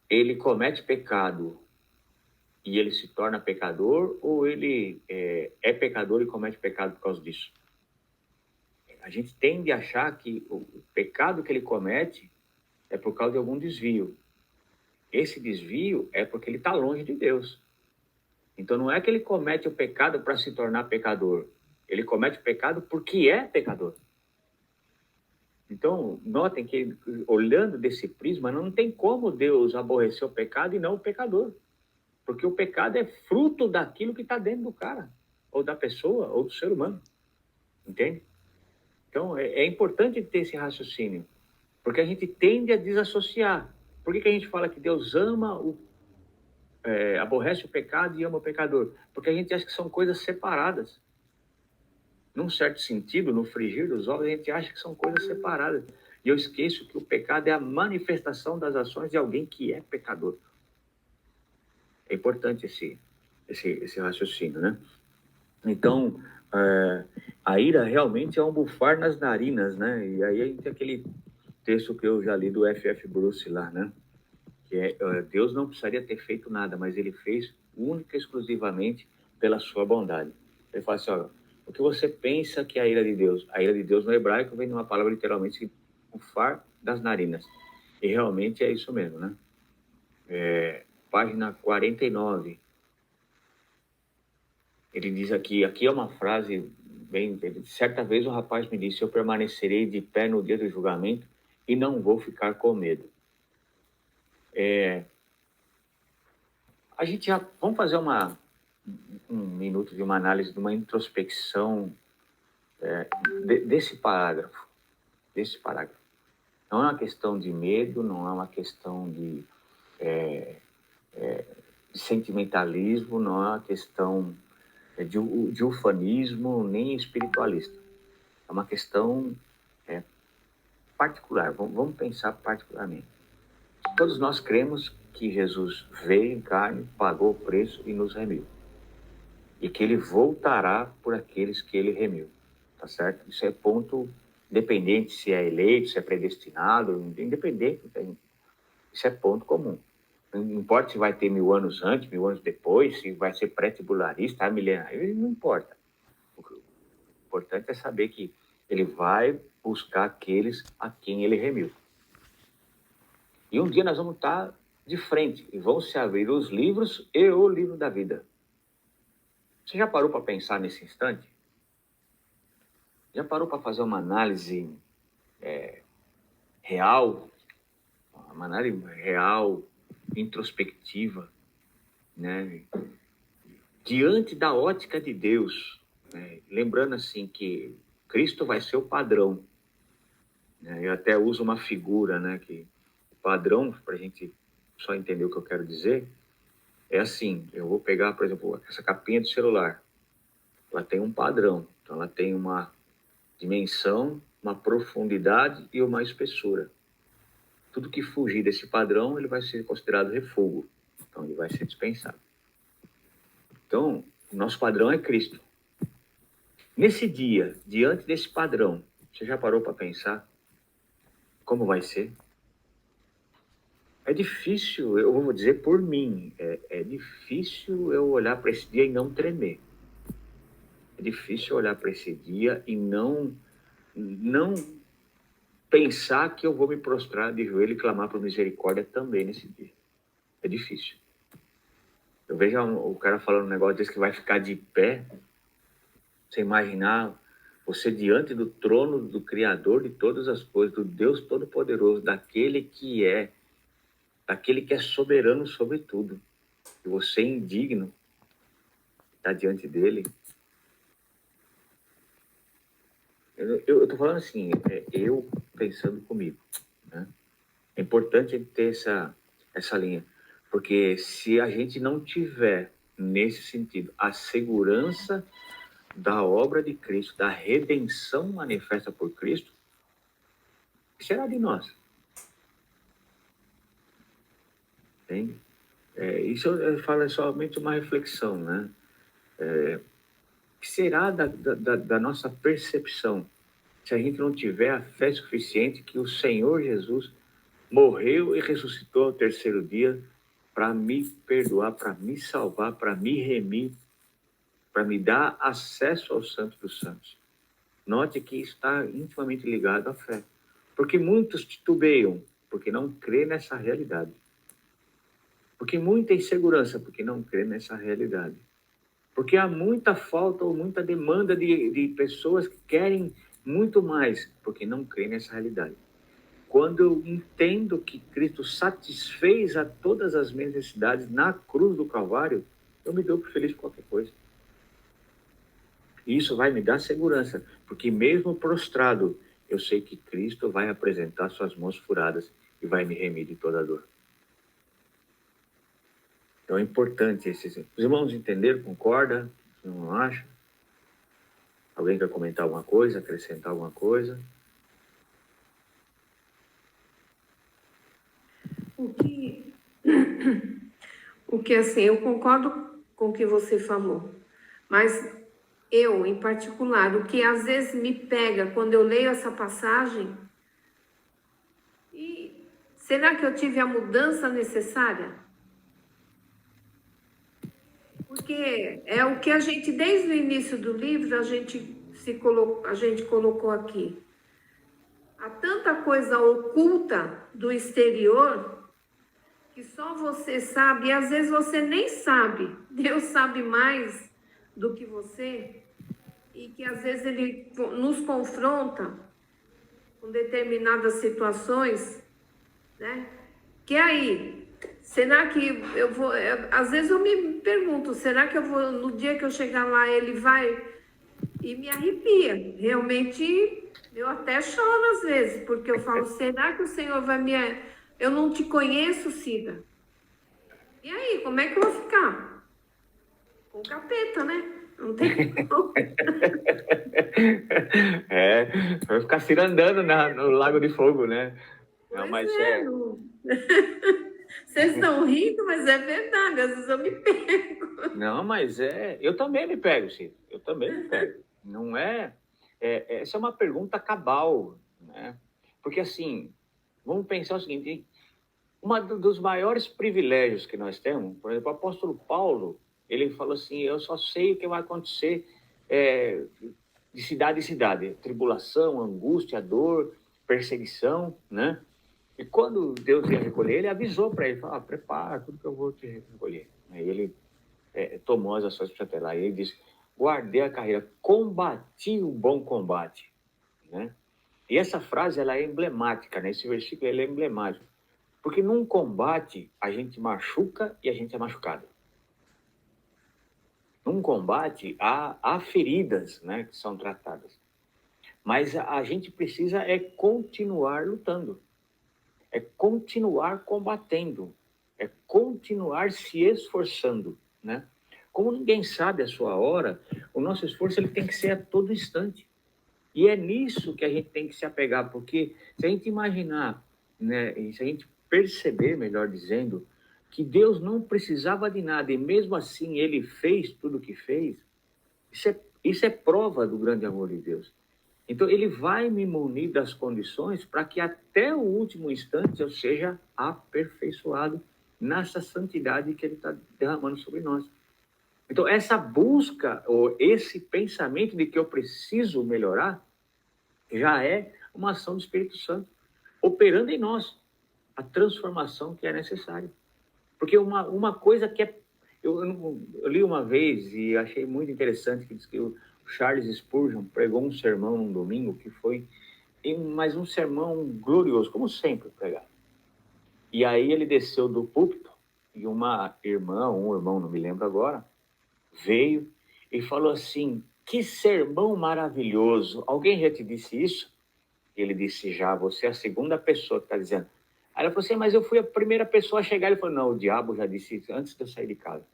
ele comete pecado e ele se torna pecador, ou ele é pecador e comete pecado por causa disso? A gente tende a achar que o pecado que ele comete é por causa de algum desvio. Esse desvio é porque ele está longe de Deus. Então não é que ele comete o pecado para se tornar pecador. Ele comete o pecado porque é pecador. Então, notem que, olhando desse prisma, não tem como Deus aborrecer o pecado e não o pecador. Porque o pecado é fruto daquilo que está dentro do cara, ou da pessoa, ou do ser humano. Entende? Então, é importante ter esse raciocínio, porque a gente tende a desassociar. Por que a gente fala que Deus aborrece o pecado e ama o pecador? Porque a gente acha que são coisas separadas. Num certo sentido, no frigir dos ovos, a gente acha que são coisas separadas. E eu esqueço que o pecado é a manifestação das ações de alguém que é pecador. É importante esse raciocínio, né? Então, a ira realmente é um bufar nas narinas, né? E aí a gente tem aquele texto que eu já li do F.F. Bruce lá, né? Que Deus não precisaria ter feito nada, mas ele fez única e exclusivamente pela sua bondade. Ele fala assim, o que você pensa que é a ira de Deus? A ira de Deus no hebraico vem de uma palavra literalmente bufar das narinas. E realmente é isso mesmo, né? Página 49. Ele diz aqui é uma frase bem... Certa vez o rapaz me disse, eu permanecerei de pé no dia do julgamento e não vou ficar com medo. A gente vamos fazer um minuto de uma análise, de uma introspecção desse parágrafo. Não é uma questão de medo, não é uma questão de sentimentalismo, não é uma questão de ufanismo, nem espiritualista. É uma questão particular, vamos pensar particularmente. Todos nós cremos que Jesus veio em carne, pagou o preço e nos remiu. E que ele voltará por aqueles que ele remiu. Tá certo? Isso é ponto independente se é eleito, se é predestinado, independente. Isso é ponto comum. Não importa se vai ter 1000 anos antes, 1000 anos depois, se vai ser pré-tribularista, milenário, não importa. O importante é saber que ele vai buscar aqueles a quem ele remiu. E um dia nós vamos estar de frente e vão se abrir os livros e o livro da vida. Você já parou para pensar nesse instante? Já parou para fazer uma análise real? Uma análise real, introspectiva, né? Diante da ótica de Deus, né? Lembrando assim que Cristo vai ser o padrão, né? Eu até uso uma figura, né? Que o padrão, para a gente só entender o que eu quero dizer, é assim, eu vou pegar, por exemplo, essa capinha do celular, ela tem um padrão, então ela tem uma dimensão, uma profundidade e uma espessura. Tudo que fugir desse padrão, ele vai ser considerado refúgio. Então, ele vai ser dispensado. Então, o nosso padrão é Cristo. Nesse dia, diante desse padrão, você já parou para pensar como vai ser? É difícil, eu vou dizer por mim, é difícil eu olhar para esse dia e não tremer. É difícil olhar para esse dia e não pensar que eu vou me prostrar de joelho e clamar por misericórdia também nesse dia. É difícil. Eu vejo o cara falando um negócio desse que vai ficar de pé. Você imaginar você diante do trono do Criador de todas as coisas, do Deus Todo-Poderoso, daquele que é soberano sobre tudo. E você indigno está diante dele. Eu estou falando assim, eu pensando comigo, né? É importante ter essa linha, porque se a gente não tiver, nesse sentido, a segurança da obra de Cristo, da redenção manifesta por Cristo, o que será de nós? Entende? Isso eu falo somente uma reflexão, né? O que será da nossa percepção se a gente não tiver a fé suficiente que o Senhor Jesus morreu e ressuscitou ao terceiro dia para me perdoar, para me salvar, para me remir, para me dar acesso ao Santo dos Santos? Note que está intimamente ligado à fé. Porque muitos titubeiam, porque não crê nessa realidade. Porque muita insegurança, porque não crê nessa realidade. Porque há muita falta ou muita demanda de pessoas que querem muito mais, porque não crê nessa realidade. Quando eu entendo que Cristo satisfez a todas as minhas necessidades na cruz do Calvário, eu me dou por feliz com qualquer coisa. E isso vai me dar segurança, porque mesmo prostrado, eu sei que Cristo vai apresentar suas mãos furadas e vai me remir de toda dor. Então é importante os irmãos entenderam, concordam? Não acha? Alguém quer comentar alguma coisa, acrescentar alguma coisa? O que assim, eu concordo com o que você falou, mas eu, em particular, o que às vezes me pega quando eu leio essa passagem, e será que eu tive a mudança necessária? Porque é o que a gente, desde o início do livro, a gente colocou aqui. Há tanta coisa oculta do exterior que só você sabe, e às vezes você nem sabe. Deus sabe mais do que você, e que às vezes ele nos confronta com determinadas situações, né? Que aí, será que eu vou... Às vezes eu me pergunto, será que eu vou, no dia que eu chegar lá, ele vai... E me arrepia. Realmente, eu até choro às vezes, porque eu falo, será que o Senhor vai me... Eu não te conheço, Cida. E aí, como é que eu vou ficar? Com o capeta, né? Não tem como. Vai ficar cirandando no Lago de Fogo, né? Não, mas Não... Vocês estão rindo, mas é verdade, às vezes eu me pego. Não, mas eu também me pego, Cida. Eu também me pego. Não essa é uma pergunta cabal, né? Porque assim, vamos pensar o seguinte, dos maiores privilégios que nós temos, por exemplo, o apóstolo Paulo, ele falou assim, eu só sei o que vai acontecer de cidade em cidade, tribulação, angústia, dor, perseguição, né? E quando Deus ia recolher, ele avisou para ele, falou, prepara tudo que eu vou te recolher. Aí ele tomou as ações para até lá, e ele disse, guardei a carreira, combati o bom combate, né? E essa frase, ela é emblemática, né? Esse versículo, ele é emblemático. Porque num combate, a gente machuca e a gente é machucado. Num combate, há feridas, né, que são tratadas. Mas a gente precisa continuar lutando. É continuar combatendo. É continuar se esforçando, né? Como ninguém sabe a sua hora, o nosso esforço ele tem que ser a todo instante. E é nisso que a gente tem que se apegar, porque se a gente imaginar né, e se a gente perceber, melhor dizendo, que Deus não precisava de nada, e mesmo assim ele fez tudo o que fez, isso é prova do grande amor de Deus. Então ele vai me munir das condições para que até o último instante eu seja aperfeiçoado nessa santidade que ele está derramando sobre nós. Então essa busca, ou esse pensamento de que eu preciso melhorar, já é uma ação do Espírito Santo, operando em nós a transformação que é necessária. Porque uma coisa que é... Eu li uma vez e achei muito interessante, que diz que o Charles Spurgeon pregou um sermão num domingo que foi... Mas um sermão glorioso, como sempre pregar. E aí ele desceu do púlpito e uma irmã, um irmão, não me lembro agora, veio e falou assim: que sermão maravilhoso! Alguém já te disse isso? Ele disse: já, você é a segunda pessoa que está dizendo. Aí ela falou assim: mas eu fui a primeira pessoa a chegar. Ele falou: não, o diabo já disse isso antes de eu sair de casa.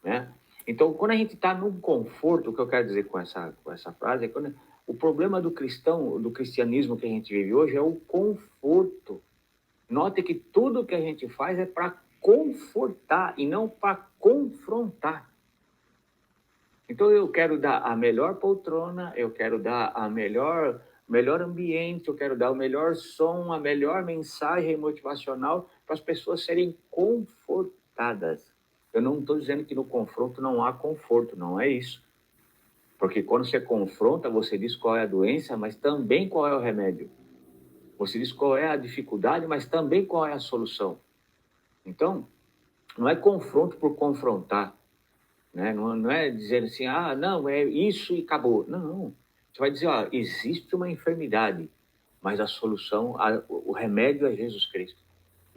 Né? Então, quando a gente está num conforto, o que eu quero dizer com essa frase é que o problema do cristianismo que a gente vive hoje é o conforto. Note que tudo que a gente faz é para confortar e não para confrontar. Então eu quero dar a melhor poltrona, eu quero dar a melhor ambiente, eu quero dar o melhor som, a melhor mensagem motivacional para as pessoas serem confortadas. Eu não estou dizendo que no confronto não há conforto, não é isso. Porque quando você confronta, você diz qual é a doença, mas também qual é o remédio. Você diz qual é a dificuldade, mas também qual é a solução. Então, não é confronto por confrontar. Né? Não é dizer assim, não, é isso e acabou. Não. Você vai dizer, existe uma enfermidade, mas a solução, o remédio é Jesus Cristo.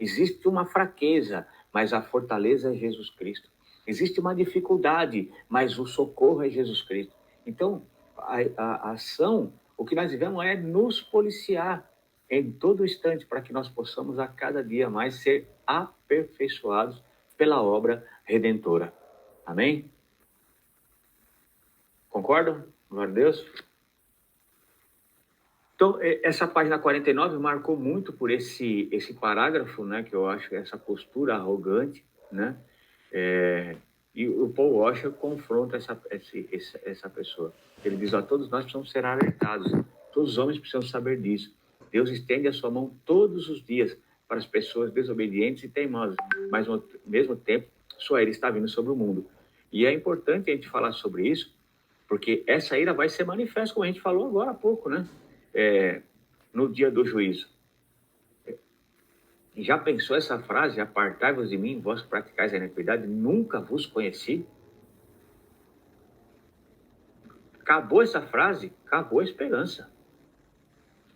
Existe uma fraqueza, mas a fortaleza é Jesus Cristo. Existe uma dificuldade, mas o socorro é Jesus Cristo. Então, a ação, o que nós devemos é nos policiar em todo instante para que nós possamos a cada dia mais ser aperfeiçoados pela obra redentora. Amém? Concordam? Glória a Deus. Então, essa página 49 marcou muito por esse parágrafo, né, que eu acho que essa postura arrogante, né, e o Paul Washer confronta essa pessoa. Ele diz, todos nós precisamos ser alertados, todos os homens precisam saber disso. Deus estende a sua mão todos os dias para as pessoas desobedientes e teimosas, mas ao mesmo tempo, sua ira está vindo sobre o mundo. E é importante a gente falar sobre isso, porque essa ira vai ser manifesta, como a gente falou agora há pouco, né? No dia do juízo. Já pensou essa frase? Apartai-vos de mim, vós que praticais a iniquidade, nunca vos conheci? Acabou essa frase, acabou a esperança.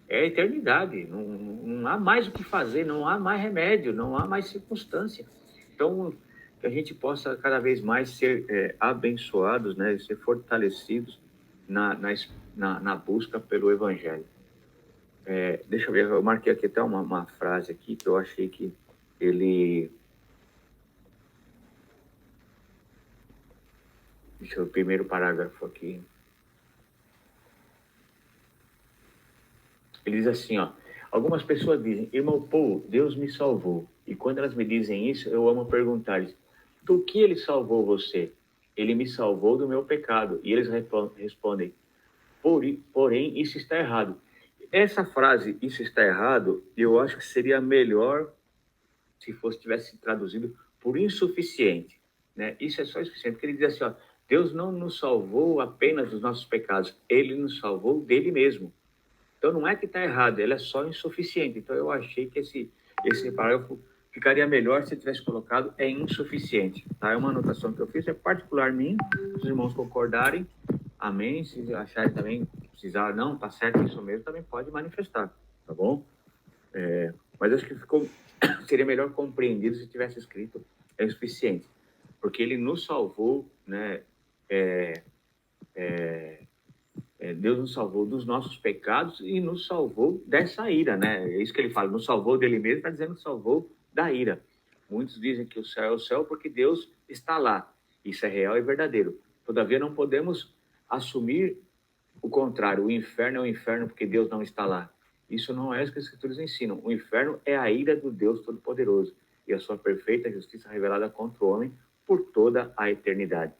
É a eternidade, não há mais o que fazer, não há mais remédio, não há mais circunstância. Então, que a gente possa cada vez mais ser abençoados, né, ser fortalecidos na busca pelo Evangelho. Deixa eu ver, eu marquei aqui até uma frase aqui que eu achei que ele... Deixa eu ver o primeiro parágrafo aqui. Ele diz assim, algumas pessoas dizem, irmão Paul, Deus me salvou. E quando elas me dizem isso, eu amo perguntar-lhes, do que ele salvou você? Ele me salvou do meu pecado. E eles respondem, porém, isso está errado. Essa frase, isso está errado, eu acho que seria melhor se tivesse traduzido por insuficiente. Né? Isso é só insuficiente, porque ele diz assim, Deus não nos salvou apenas dos nossos pecados, ele nos salvou dele mesmo. Então não é que está errado, ele é só insuficiente. Então eu achei que esse parágrafo ficaria melhor se tivesse colocado insuficiente. Tá? É uma anotação que eu fiz, é particular minha, se os irmãos concordarem, amém. Se acharem também, precisar, não, tá certo isso mesmo, também pode manifestar, tá bom? Mas acho que seria melhor compreendido se tivesse escrito insuficiente, porque ele nos salvou, né? Deus nos salvou dos nossos pecados e nos salvou dessa ira, né? É isso que ele fala, nos salvou dele mesmo, está dizendo que salvou da ira. Muitos dizem que o céu é o céu porque Deus está lá. Isso é real e verdadeiro. Todavia, não podemos assumir o contrário. O inferno é o inferno porque Deus não está lá. Isso não é o que as Escrituras ensinam. O inferno é a ira do Deus Todo-Poderoso e a sua perfeita justiça revelada contra o homem por toda a eternidade.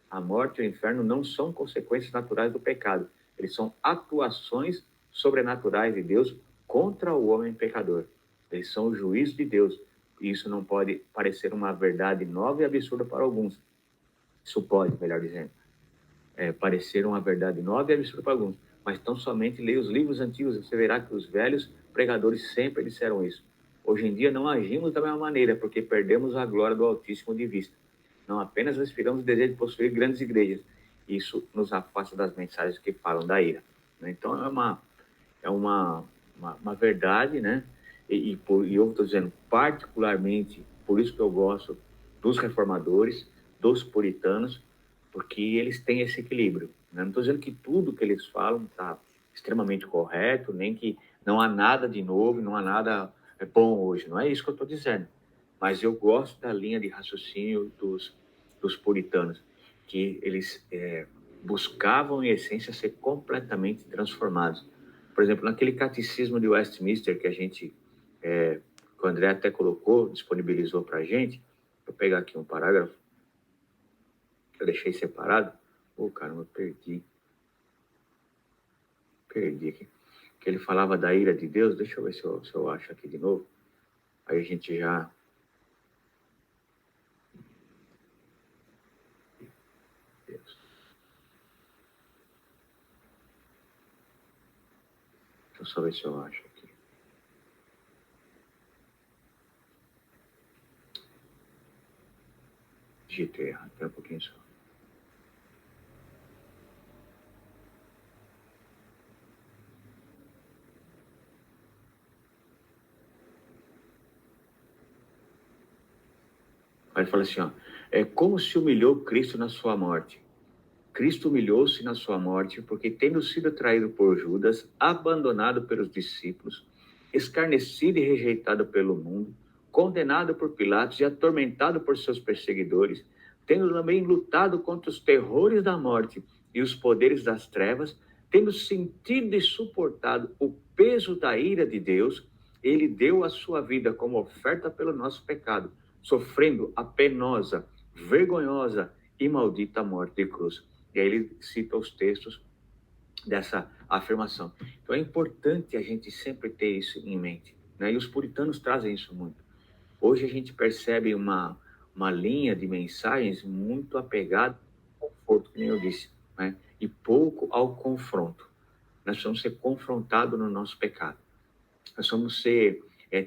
A morte e o inferno não são consequências naturais do pecado. Eles são atuações sobrenaturais de Deus contra o homem pecador. Eles são o juízo de Deus. E isso não pode parecer uma verdade nova e absurda para alguns. Isso pode, melhor dizendo, parecer uma verdade nova e absurda para alguns. Mas tão somente leia os livros antigos, você verá que os velhos pregadores sempre disseram isso. Hoje em dia não agimos da mesma maneira, porque perdemos a glória do Altíssimo de vista. Não apenas respiramos o desejo de possuir grandes igrejas. Isso nos afasta das mensagens que falam da ira. Então é uma verdade, né? E eu estou dizendo particularmente, por isso que eu gosto dos reformadores, dos puritanos, porque eles têm esse equilíbrio. Né? Não estou dizendo que tudo que eles falam está extremamente correto, nem que não há nada de novo, não há nada bom hoje. Não é isso que eu estou dizendo. Mas eu gosto da linha de raciocínio dos puritanos, que eles buscavam, em essência, ser completamente transformados. Por exemplo, naquele catecismo de Westminster que a gente, que o André até colocou, disponibilizou para a gente, vou pegar aqui um parágrafo, eu deixei separado. Caramba, perdi aqui. Que ele falava da ira de Deus. Deixa eu ver se eu acho aqui de novo. Aí a gente já... Deus. Deixa eu só ver se eu acho aqui. Digitei errado, espera um pouquinho só. Aí ele fala assim, como se humilhou Cristo na sua morte. Cristo humilhou-se na sua morte, porque tendo sido traído por Judas, abandonado pelos discípulos, escarnecido e rejeitado pelo mundo, condenado por Pilatos e atormentado por seus perseguidores, tendo também lutado contra os terrores da morte e os poderes das trevas, tendo sentido e suportado o peso da ira de Deus, ele deu a sua vida como oferta pelo nosso pecado, sofrendo a penosa, vergonhosa e maldita morte de cruz. E aí ele cita os textos dessa afirmação. Então é importante a gente sempre ter isso em mente, né? E os puritanos trazem isso muito. Hoje a gente percebe uma linha de mensagens muito apegada ao conforto, como eu disse, né? E pouco ao confronto. Nós vamos ser confrontados no nosso pecado. Nós vamos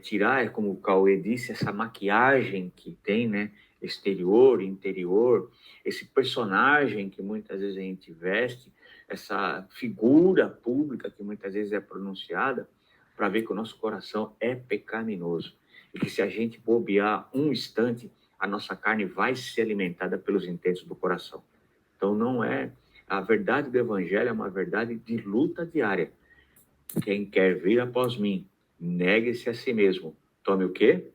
tirar, como o Cauê disse, essa maquiagem que tem, né? Exterior, interior, esse personagem que muitas vezes a gente veste, essa figura pública que muitas vezes é pronunciada, para ver que o nosso coração é pecaminoso. E que se a gente bobear um instante, a nossa carne vai ser alimentada pelos intentos do coração. Então não é... A verdade do Evangelho é uma verdade de luta diária. Quem quer vir após mim, negue-se a si mesmo. Tome o quê?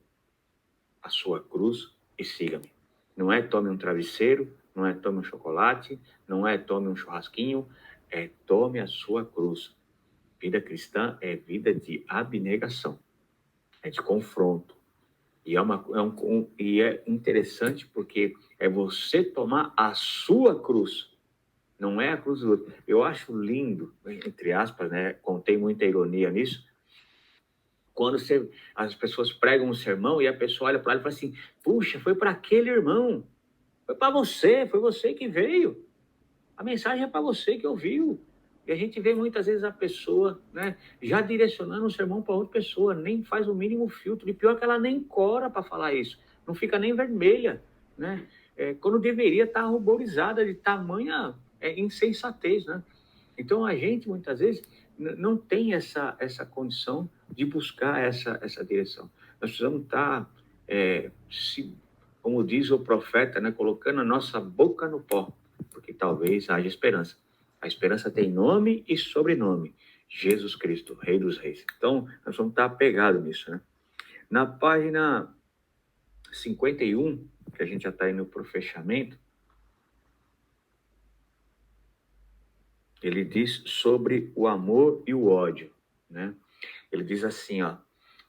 A sua cruz e siga-me. Não é tome um travesseiro, não é tome um chocolate, não é tome um churrasquinho, é tome a sua cruz. Vida cristã é vida de abnegação, é de confronto. E é interessante porque é você tomar a sua cruz, não é a cruz do outro. Eu acho lindo, entre aspas, né? Contei muita ironia nisso, quando as pessoas pregam um sermão e a pessoa olha para ela e fala assim, puxa, foi para aquele irmão, foi para você, foi você que veio, a mensagem é para você que ouviu. E a gente vê muitas vezes a pessoa, né, já direcionando um sermão para outra pessoa, nem faz o mínimo filtro, e pior que ela nem cora para falar isso, não fica nem vermelha, né? Quando deveria estar ruborizada de tamanha insensatez, né? Então a gente muitas vezes não tem essa condição de buscar essa direção. Nós precisamos estar, como diz o profeta, né, colocando a nossa boca no pó, porque talvez haja esperança. A esperança tem nome e sobrenome, Jesus Cristo, Rei dos Reis. Então, nós vamos estar apegados nisso, né? Na página 51, que a gente já está indo para o fechamento, ele diz sobre o amor e o ódio, né? Ele diz assim, ó: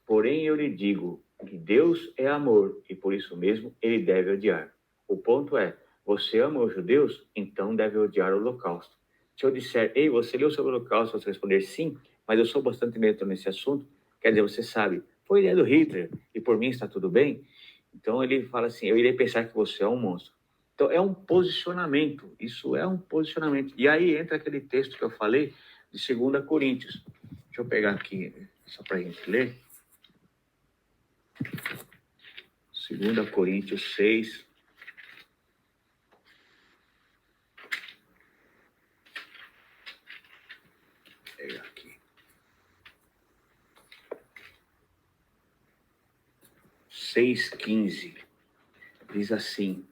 porém eu lhe digo que Deus é amor e por isso mesmo ele deve odiar. O ponto é, você ama os judeus, então deve odiar o holocausto. Se eu disser, ei, você leu sobre o holocausto, você responder sim, mas eu sou bastante neutro nesse assunto, quer dizer, você sabe, foi ideia do Hitler e por mim está tudo bem? Então ele fala assim, eu irei pensar que você é um monstro. Então é um posicionamento, isso é um posicionamento. E aí entra aquele texto que eu falei de 2 Coríntios. Deixa eu pegar aqui, só para a gente ler. 2 Coríntios 6. Vou pegar aqui. 6:15. Diz assim,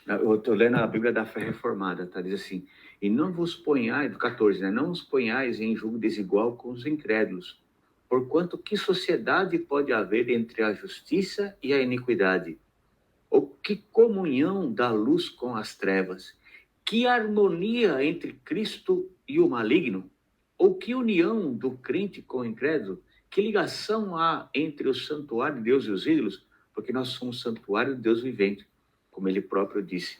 eu estou lendo a Bíblia da Fé Reformada, tá? Diz assim, e não vos ponhais, do 14, né? Não vos ponhais em julgo desigual com os incrédulos, porquanto que sociedade pode haver entre a justiça e a iniquidade? Ou que comunhão da luz com as trevas? Que harmonia entre Cristo e o maligno? Ou que união do crente com o incrédulo? Que ligação há entre o santuário de Deus e os ídolos? Porque nós somos santuário de Deus vivente, como ele próprio disse.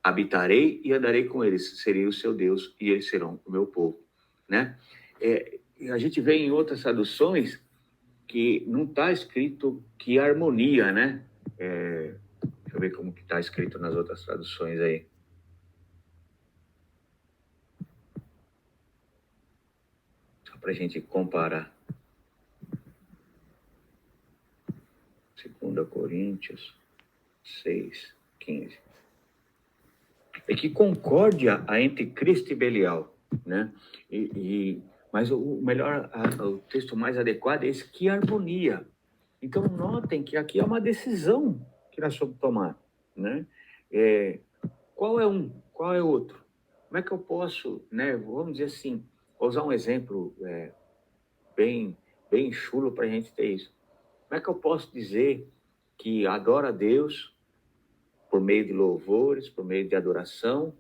Habitarei e andarei com eles, serei o seu Deus e eles serão o meu povo, né? A gente vê em outras traduções que não está escrito que harmonia, né? Deixa eu ver como que está escrito nas outras traduções aí. Só para a gente comparar. 2 Coríntios 6:15. É que concórdia há entre Cristo e Belial, né? Mas o melhor, o texto mais adequado é esse, que harmonia. Então, notem que aqui é uma decisão que nós vamos tomar, né? Qual é um? Qual é outro? Como é que eu posso, né? Vamos dizer assim, vou usar um exemplo bem chulo para a gente ter isso. Como é que eu posso dizer que adoro a Deus por meio de louvores, por meio de adoração,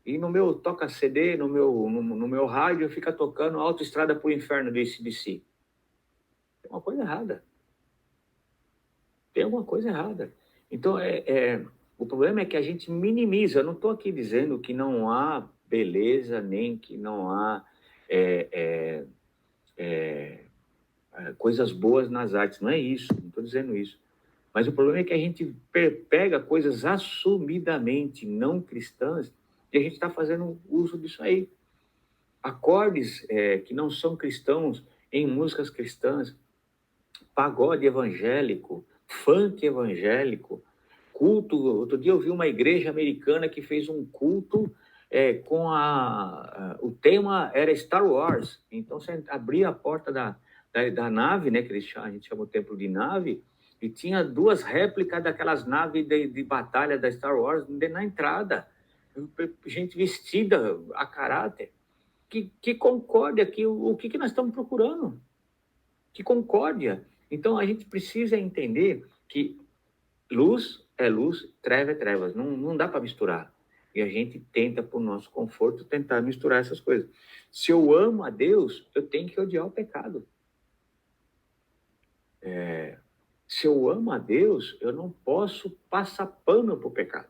e no meu toca CD, no meu rádio, fica tocando Autoestrada para o Inferno de AC/DC? Tem uma coisa errada. Tem alguma coisa errada. Então, o problema é que a gente minimiza. Eu não estou aqui dizendo que não há beleza, nem que não há coisas boas nas artes. Não é isso, não estou dizendo isso. Mas o problema é que a gente pega coisas assumidamente não cristãs e a gente está fazendo uso disso aí. Acordes que não são cristãos em músicas cristãs, pagode evangélico, funk evangélico, culto. Outro dia eu vi uma igreja americana que fez um culto com o tema era Star Wars. Então você abria a porta da nave, né, que a gente chama o templo de nave, e tinha 2 réplicas daquelas naves de batalha da Star Wars na entrada. Gente vestida a caráter. Que concórdia, o que nós estamos procurando? Que concórdia. Então, a gente precisa entender que luz é luz, treva é trevas. Não dá para misturar. E a gente tenta, por nosso conforto, tentar misturar essas coisas. Se eu amo a Deus, eu tenho que odiar o pecado. Se eu amo a Deus, eu não posso passar pano para o pecado.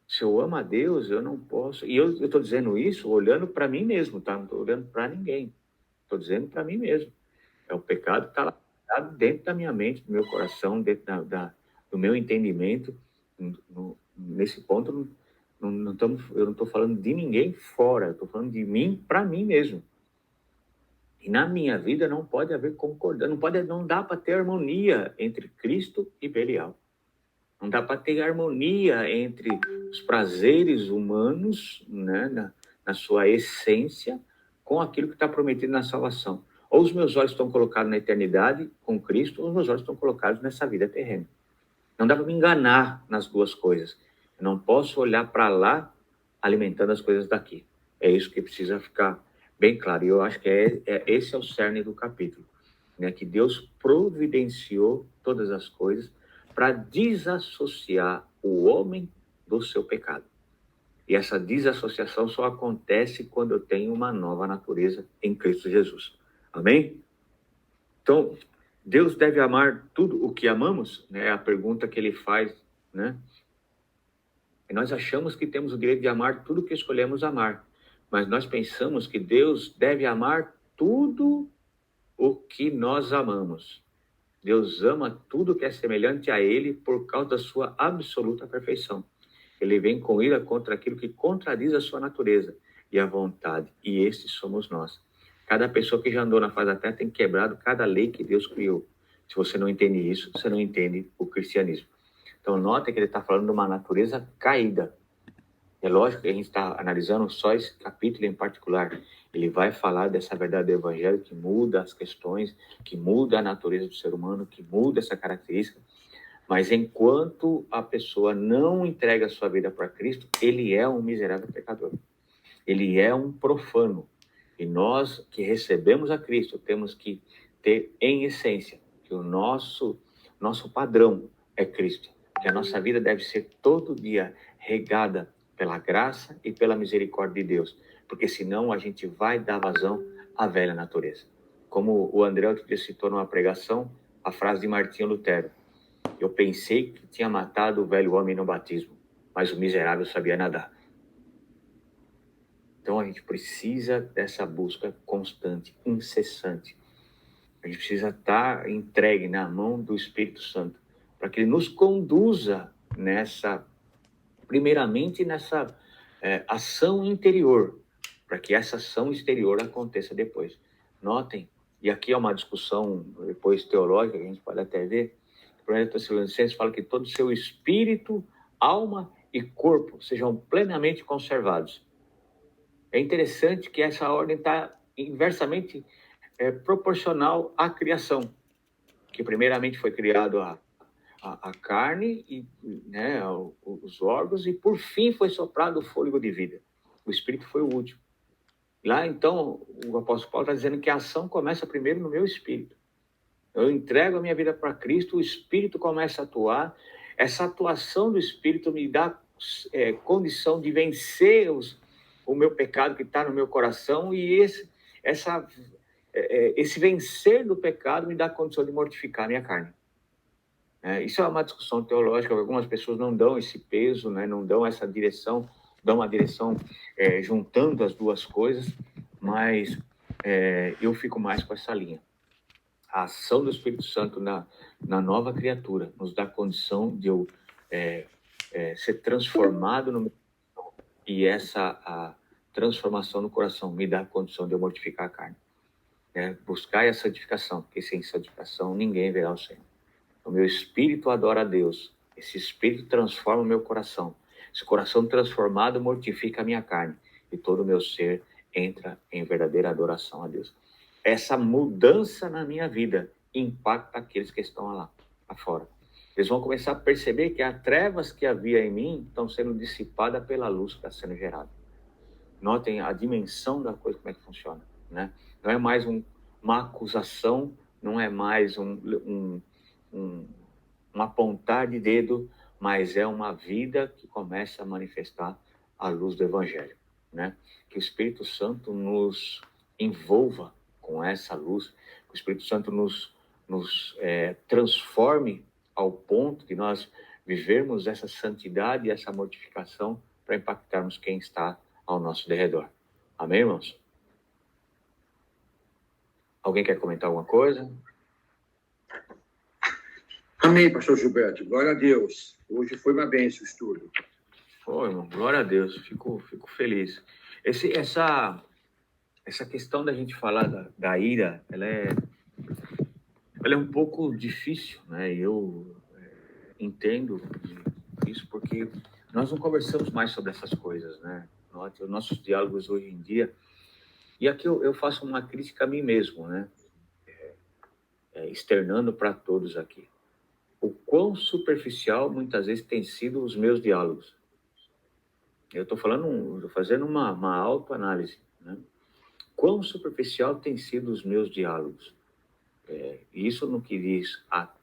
Se eu amo a Deus, eu não posso... E eu estou dizendo isso olhando para mim mesmo, tá? Não estou olhando para ninguém. Estou dizendo para mim mesmo. O pecado está lá dentro da minha mente, do meu coração, dentro do meu entendimento. Nesse ponto, eu não estou falando de ninguém fora. Estou falando de mim para mim mesmo. E na minha vida não pode haver concordância, não dá para ter harmonia entre Cristo e Belial. Não dá para ter harmonia entre os prazeres humanos, né, na sua essência, com aquilo que está prometido na salvação. Ou os meus olhos estão colocados na eternidade com Cristo, ou os meus olhos estão colocados nessa vida terrena. Não dá para me enganar nas duas coisas. Eu não posso olhar para lá alimentando as coisas daqui. É isso que precisa ficar bem claro. E eu acho que esse é o cerne do capítulo, né? Que Deus providenciou todas as coisas para desassociar o homem do seu pecado. E essa desassociação só acontece quando eu tenho uma nova natureza em Cristo Jesus. Amém? Então, Deus deve amar tudo o que amamos? É a pergunta que ele faz, né? E nós achamos que temos o direito de amar tudo o que escolhemos amar, mas nós pensamos que Deus deve amar tudo o que nós amamos. Deus ama tudo que é semelhante a Ele por causa da sua absoluta perfeição. Ele vem com ira contra aquilo que contradiz a sua natureza e a vontade, e esses somos nós. Cada pessoa que já andou na face da terra tem quebrado cada lei que Deus criou. Se você não entende isso, você não entende o cristianismo. Então, nota que ele está falando de uma natureza caída. É lógico que a gente está analisando só esse capítulo em particular. Ele vai falar dessa verdade do evangelho que muda as questões, que muda a natureza do ser humano, que muda essa característica. Mas enquanto a pessoa não entrega a sua vida para Cristo, ele é um miserável pecador. Ele é um profano. E nós que recebemos a Cristo temos que ter em essência que o nosso padrão é Cristo. Que a nossa vida deve ser todo dia regada pela graça e pela misericórdia de Deus. Porque senão a gente vai dar vazão à velha natureza. Como o André outro dia citou numa pregação, a frase de Martinho Lutero. Eu pensei que tinha matado o velho homem no batismo, mas o miserável sabia nadar. Então a gente precisa dessa busca constante, incessante. A gente precisa estar entregue na mão do Espírito Santo, para que ele nos conduza primeiramente nessa ação interior, para que essa ação exterior aconteça depois. Notem, e aqui é uma discussão depois teológica, que a gente pode até ver, o 1 Tessalonicenses fala que todo o seu espírito, alma e corpo sejam plenamente conservados. É interessante que essa ordem está inversamente proporcional à criação, que primeiramente foi criado a carne, e, né, os órgãos, e por fim foi soprado o fôlego de vida. O Espírito foi o último. Lá, então, o apóstolo Paulo está dizendo que a ação começa primeiro no meu espírito. Eu entrego a minha vida para Cristo, o Espírito começa a atuar. Essa atuação do Espírito me dá condição de vencer o meu pecado que está no meu coração, e esse vencer do pecado me dá condição de mortificar a minha carne. Isso é uma discussão teológica, algumas pessoas não dão esse peso, né, não dão essa direção, dão uma direção juntando as duas coisas, mas eu fico mais com essa linha. A ação do Espírito Santo na nova criatura nos dá condição de eu ser transformado no meu coração, e a transformação no coração me dá condição de eu mortificar a carne. Buscar a santificação, porque sem santificação ninguém verá o Senhor. O meu espírito adora a Deus, esse espírito transforma o meu coração. Esse coração transformado mortifica a minha carne, e todo o meu ser entra em verdadeira adoração a Deus. Essa mudança na minha vida impacta aqueles que estão lá fora. Eles vão começar a perceber que as trevas que havia em mim estão sendo dissipadas pela luz que está sendo gerada. Notem a dimensão da coisa, como é que funciona, né? Não é mais uma acusação, não é mais um apontar de dedo, mas é uma vida que começa a manifestar a luz do Evangelho, né? Que o Espírito Santo nos envolva com essa luz, que o Espírito Santo nos transforme ao ponto de nós vivermos essa santidade e essa mortificação para impactarmos quem está ao nosso derredor. Amém, irmãos? Alguém quer comentar alguma coisa? Amém, pastor Gilberto. Glória a Deus. Hoje foi uma bênção o estudo. Foi, irmão. Glória a Deus. Fico feliz. Essa questão da gente falar da ira, ela é um pouco difícil, né? Eu entendo isso porque nós não conversamos mais sobre essas coisas, né? Os nossos diálogos hoje em dia. E aqui eu faço uma crítica a mim mesmo, né? Externando para todos aqui. O quão superficial muitas vezes tem sido os meus diálogos. Eu estou fazendo uma autoanálise, né? Quão superficial tem sido os meus diálogos. Isso no que diz a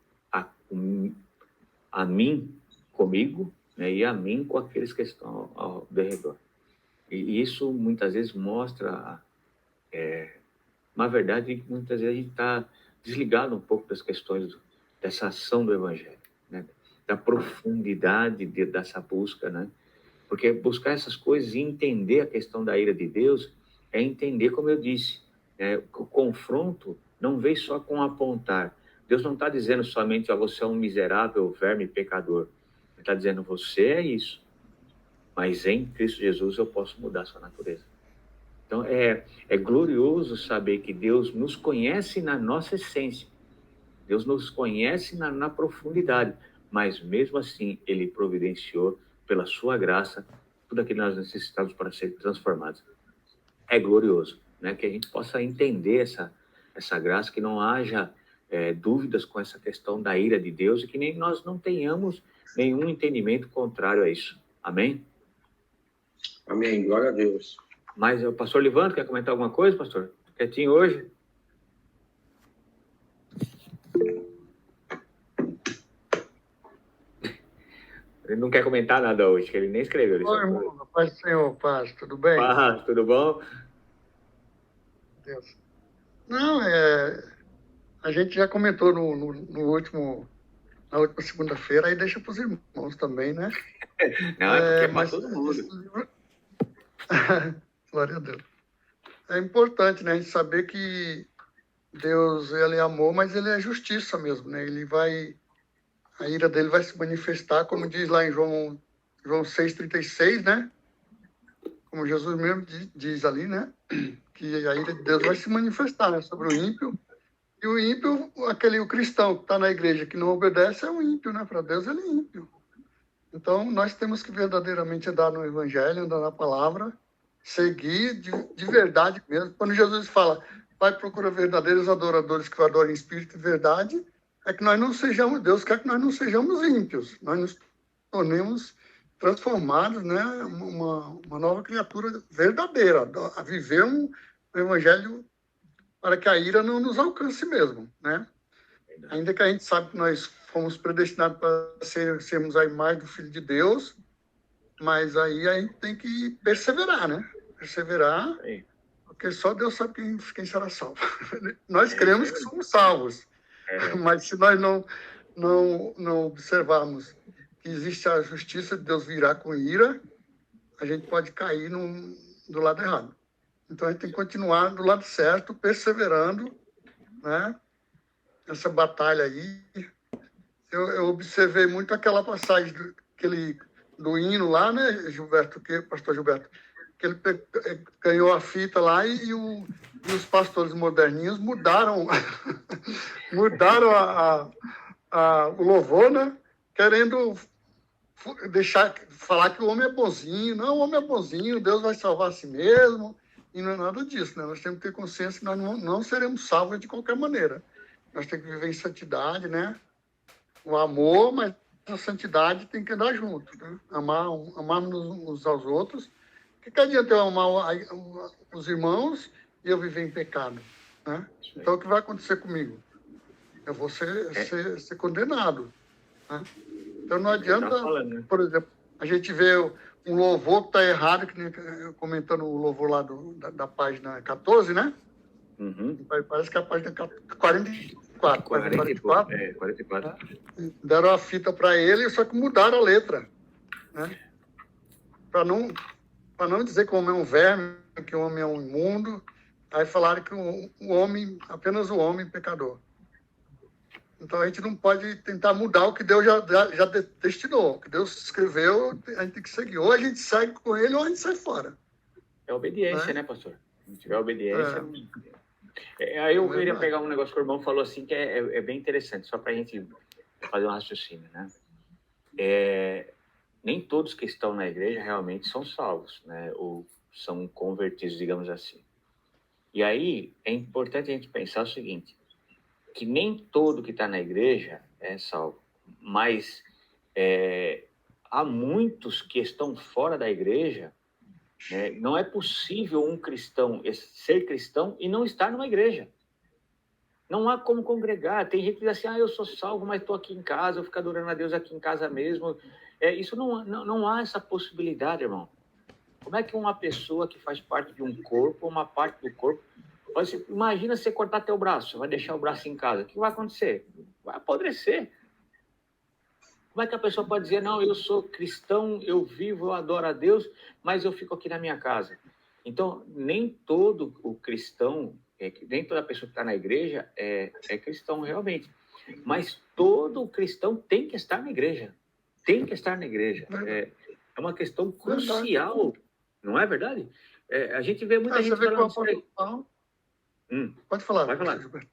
mim comigo, né, e a mim com aqueles que estão ao redor. E isso muitas vezes mostra uma verdade que muitas vezes a gente está desligado um pouco das questões dessa ação do Evangelho, né? Da profundidade dessa busca, né? Porque buscar essas coisas e entender a questão da ira de Deus é entender, como eu disse, o confronto não vem só com apontar. Deus não está dizendo somente, você é um miserável verme pecador. Ele está dizendo, você é isso, mas em Cristo Jesus eu posso mudar a sua natureza. Então, é glorioso saber que Deus nos conhece na nossa essência. Deus nos conhece na profundidade, mas mesmo assim Ele providenciou, pela sua graça, tudo aquilo que nós necessitamos para ser transformados. É glorioso, né? Que a gente possa entender essa graça, que não haja dúvidas com essa questão da ira de Deus e que nem nós não tenhamos nenhum entendimento contrário a isso. Amém? Amém. Glória a Deus. Mas o pastor Livanto, quer comentar alguma coisa, pastor? Quietinho hoje? Ele não quer comentar nada hoje, que ele nem escreveu. Oi, irmão, paz do Senhor, paz, tudo bem? Paz, tudo bom? Deus. Não, a gente já comentou na última segunda-feira, aí deixa para os irmãos também, né? Não, é porque é para todo mundo. Glória a Deus. É importante, né, a gente saber que Deus, ele é amor, mas ele é justiça mesmo, né? A ira dele vai se manifestar, como diz lá em João 6,36, né? Como Jesus mesmo diz ali, né? Que a ira de Deus vai se manifestar, né? Sobre o ímpio. E o ímpio, o cristão que está na igreja que não obedece, é o ímpio, né? Para Deus ele é ímpio. Então, nós temos que verdadeiramente andar no evangelho, andar na palavra, seguir de verdade mesmo. Quando Jesus fala, vai procurar verdadeiros adoradores que o adorem em espírito e verdade, é que nós não sejamos, Deus quer que nós não sejamos ímpios, nós nos tornemos transformados, né, uma nova criatura verdadeira, a viver um evangelho para que a ira não nos alcance mesmo, né? Ainda que a gente sabe que nós fomos predestinados para sermos a imagem do Filho de Deus, mas aí a gente tem que perseverar, né? Perseverar, porque só Deus sabe quem será salvo. Nós cremos que somos salvos. Mas se nós não observarmos que existe a justiça de Deus virá com ira, a gente pode cair do lado errado. Então a gente tem que continuar do lado certo, perseverando, né? Essa batalha aí. Eu observei muito aquela passagem do hino lá, né, Gilberto, pastor Gilberto, que ele ganhou a fita lá e os pastores moderninhos mudaram o louvor, né? Querendo falar que o homem é bonzinho. Não, o homem é bonzinho, Deus vai salvar a si mesmo. E não é nada disso, né? Nós temos que ter consciência que nós não seremos salvos de qualquer maneira. Nós temos que viver em santidade, né? O amor, mas a santidade tem que andar junto, né? Amarmos uns aos outros. O que adianta eu amar os irmãos e eu viver em pecado, né? Então, o que vai acontecer comigo? Eu vou ser condenado, né? Então, não adianta, por exemplo, a gente vê um louvor que está errado, que nem comentando o louvor lá da página 14, né? Uhum. Parece que é a página 44. 44. Né? Deram a fita para ele, só que mudaram a letra, né? Para não dizer que o homem é um verme, que o homem é um imundo. Aí falaram que o homem, apenas o homem pecador. Então a gente não pode tentar mudar o que Deus já destinou. O que Deus escreveu, a gente tem que seguir. Ou a gente segue com ele, ou a gente sai fora. É obediência, né, pastor? Se não tiver obediência... Aí eu queria pegar um negócio que o irmão falou assim, que é bem interessante, só para a gente fazer um raciocínio, né? Nem todos que estão na igreja realmente são salvos, né? Ou são convertidos, digamos assim. E aí é importante a gente pensar o seguinte, que nem todo que está na igreja é salvo, mas há muitos que estão fora da igreja, né? Não é possível um cristão ser cristão e não estar numa igreja. Não há como congregar. Tem gente que diz assim, eu sou salvo, mas estou aqui em casa, eu fico adorando a Deus aqui em casa mesmo. Isso não há essa possibilidade, irmão. Como é que uma pessoa que faz parte de um corpo, uma parte do corpo, Imagina você cortar teu braço, vai deixar o braço em casa. O que vai acontecer? Vai apodrecer. Como é que a pessoa pode dizer, não, eu sou cristão, eu vivo, eu adoro a Deus, mas eu fico aqui na minha casa? Então, nem todo o cristão, nem toda pessoa que está na igreja é cristão realmente. Mas todo cristão tem que estar na igreja. Tem que estar na igreja. É uma questão crucial. Não é verdade? A gente vê muita gente falando isso aí. Pode falar. Pode falar.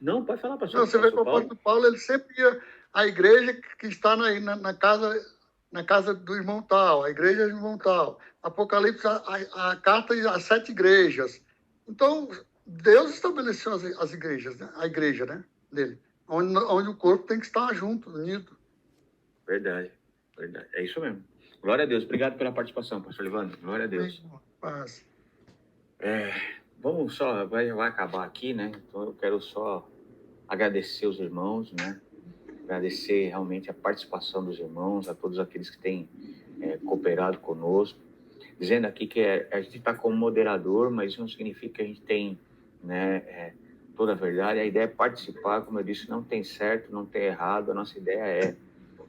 Não, pode falar, pastor. Não, você vê que o apóstolo Paulo, ele sempre ia à igreja que está na casa do irmão tal, a igreja do irmão tal. Apocalipse, a carta às 7 igrejas. Então, Deus estabeleceu as igrejas, né? A igreja, né, dele, onde o corpo tem que estar junto, unido. Verdade. É isso mesmo. Glória a Deus. Obrigado pela participação, pastor Livandro. Glória a Deus. Paz. Vamos só, vai acabar aqui, né? Então eu quero só agradecer os irmãos, né? Agradecer realmente a participação dos irmãos, a todos aqueles que têm cooperado conosco. Dizendo aqui que a gente está como moderador, mas isso não significa que a gente tem, né, toda a verdade. A ideia é participar, como eu disse, não tem certo, não tem errado. A nossa ideia é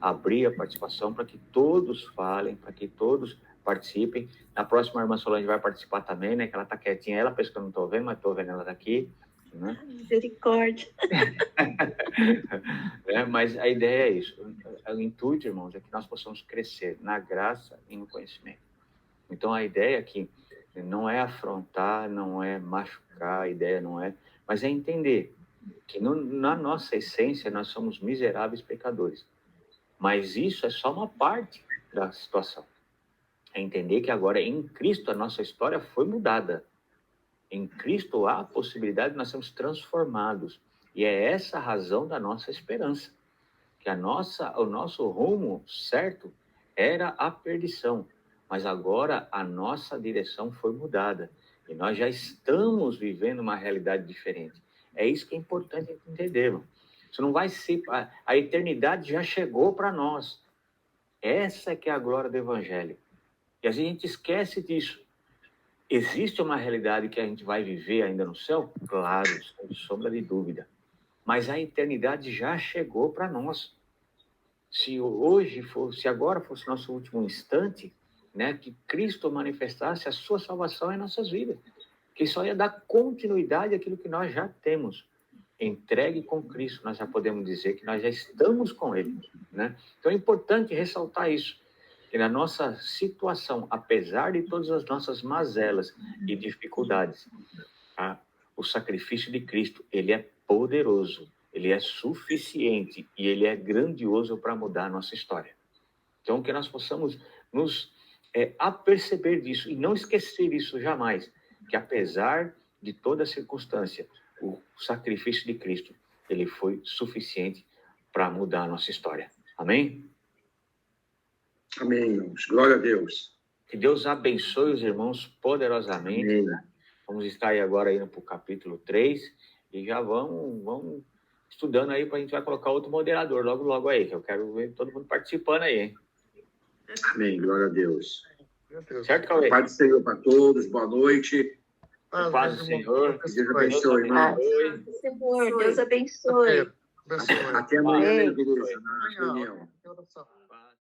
abrir a participação para que todos falem, para que todos participem. Na próxima, a irmã Solange vai participar também, né? Que ela está quietinha. Ela pensa que eu não estou vendo, mas estou vendo ela daqui. Né? Misericórdia. Mas a ideia é isso. O intuito, irmãos, é que nós possamos crescer na graça e no conhecimento. Então, a ideia aqui não é afrontar, não é machucar, a ideia não é... Mas é entender que na nossa essência nós somos miseráveis pecadores. Mas isso é só uma parte da situação. É entender que agora em Cristo a nossa história foi mudada. Em Cristo há a possibilidade de nós sermos transformados. E é essa a razão da nossa esperança. Que o nosso rumo certo era a perdição. Mas agora a nossa direção foi mudada. E nós já estamos vivendo uma realidade diferente. É isso que é importante entender, irmão. Isso não vai ser... A eternidade já chegou para nós. Essa que é a glória do Evangelho. E a gente esquece disso. Existe uma realidade que a gente vai viver ainda no céu? Claro, sem sombra de dúvida. Mas a eternidade já chegou para nós. Se agora fosse nosso último instante, né, que Cristo manifestasse a sua salvação em nossas vidas, que só ia dar continuidade àquilo que nós já temos. Entregue com Cristo, nós já podemos dizer que nós já estamos com Ele. Né? Então é importante ressaltar isso. Que na nossa situação, apesar de todas as nossas mazelas e dificuldades, o sacrifício de Cristo, ele é poderoso, ele é suficiente e ele é grandioso para mudar a nossa história. Então, que nós possamos nos aperceber disso e não esquecer isso jamais, que apesar de toda circunstância, o sacrifício de Cristo, ele foi suficiente para mudar a nossa história. Amém? Amém, irmãos. Glória a Deus. Que Deus abençoe os irmãos poderosamente. Amém. Né? Vamos estar aí agora indo para o capítulo 3 e já vamos estudando aí, para a gente vai colocar outro moderador logo aí, que eu quero ver todo mundo participando aí, hein? Amém. Glória a Deus. Certo, Cauê? Paz do Senhor para todos. Boa noite. Paz do Senhor. Deus abençoe, irmão. Senhor, Deus abençoe. Abençoe. Até amanhã, igreja, na reunião.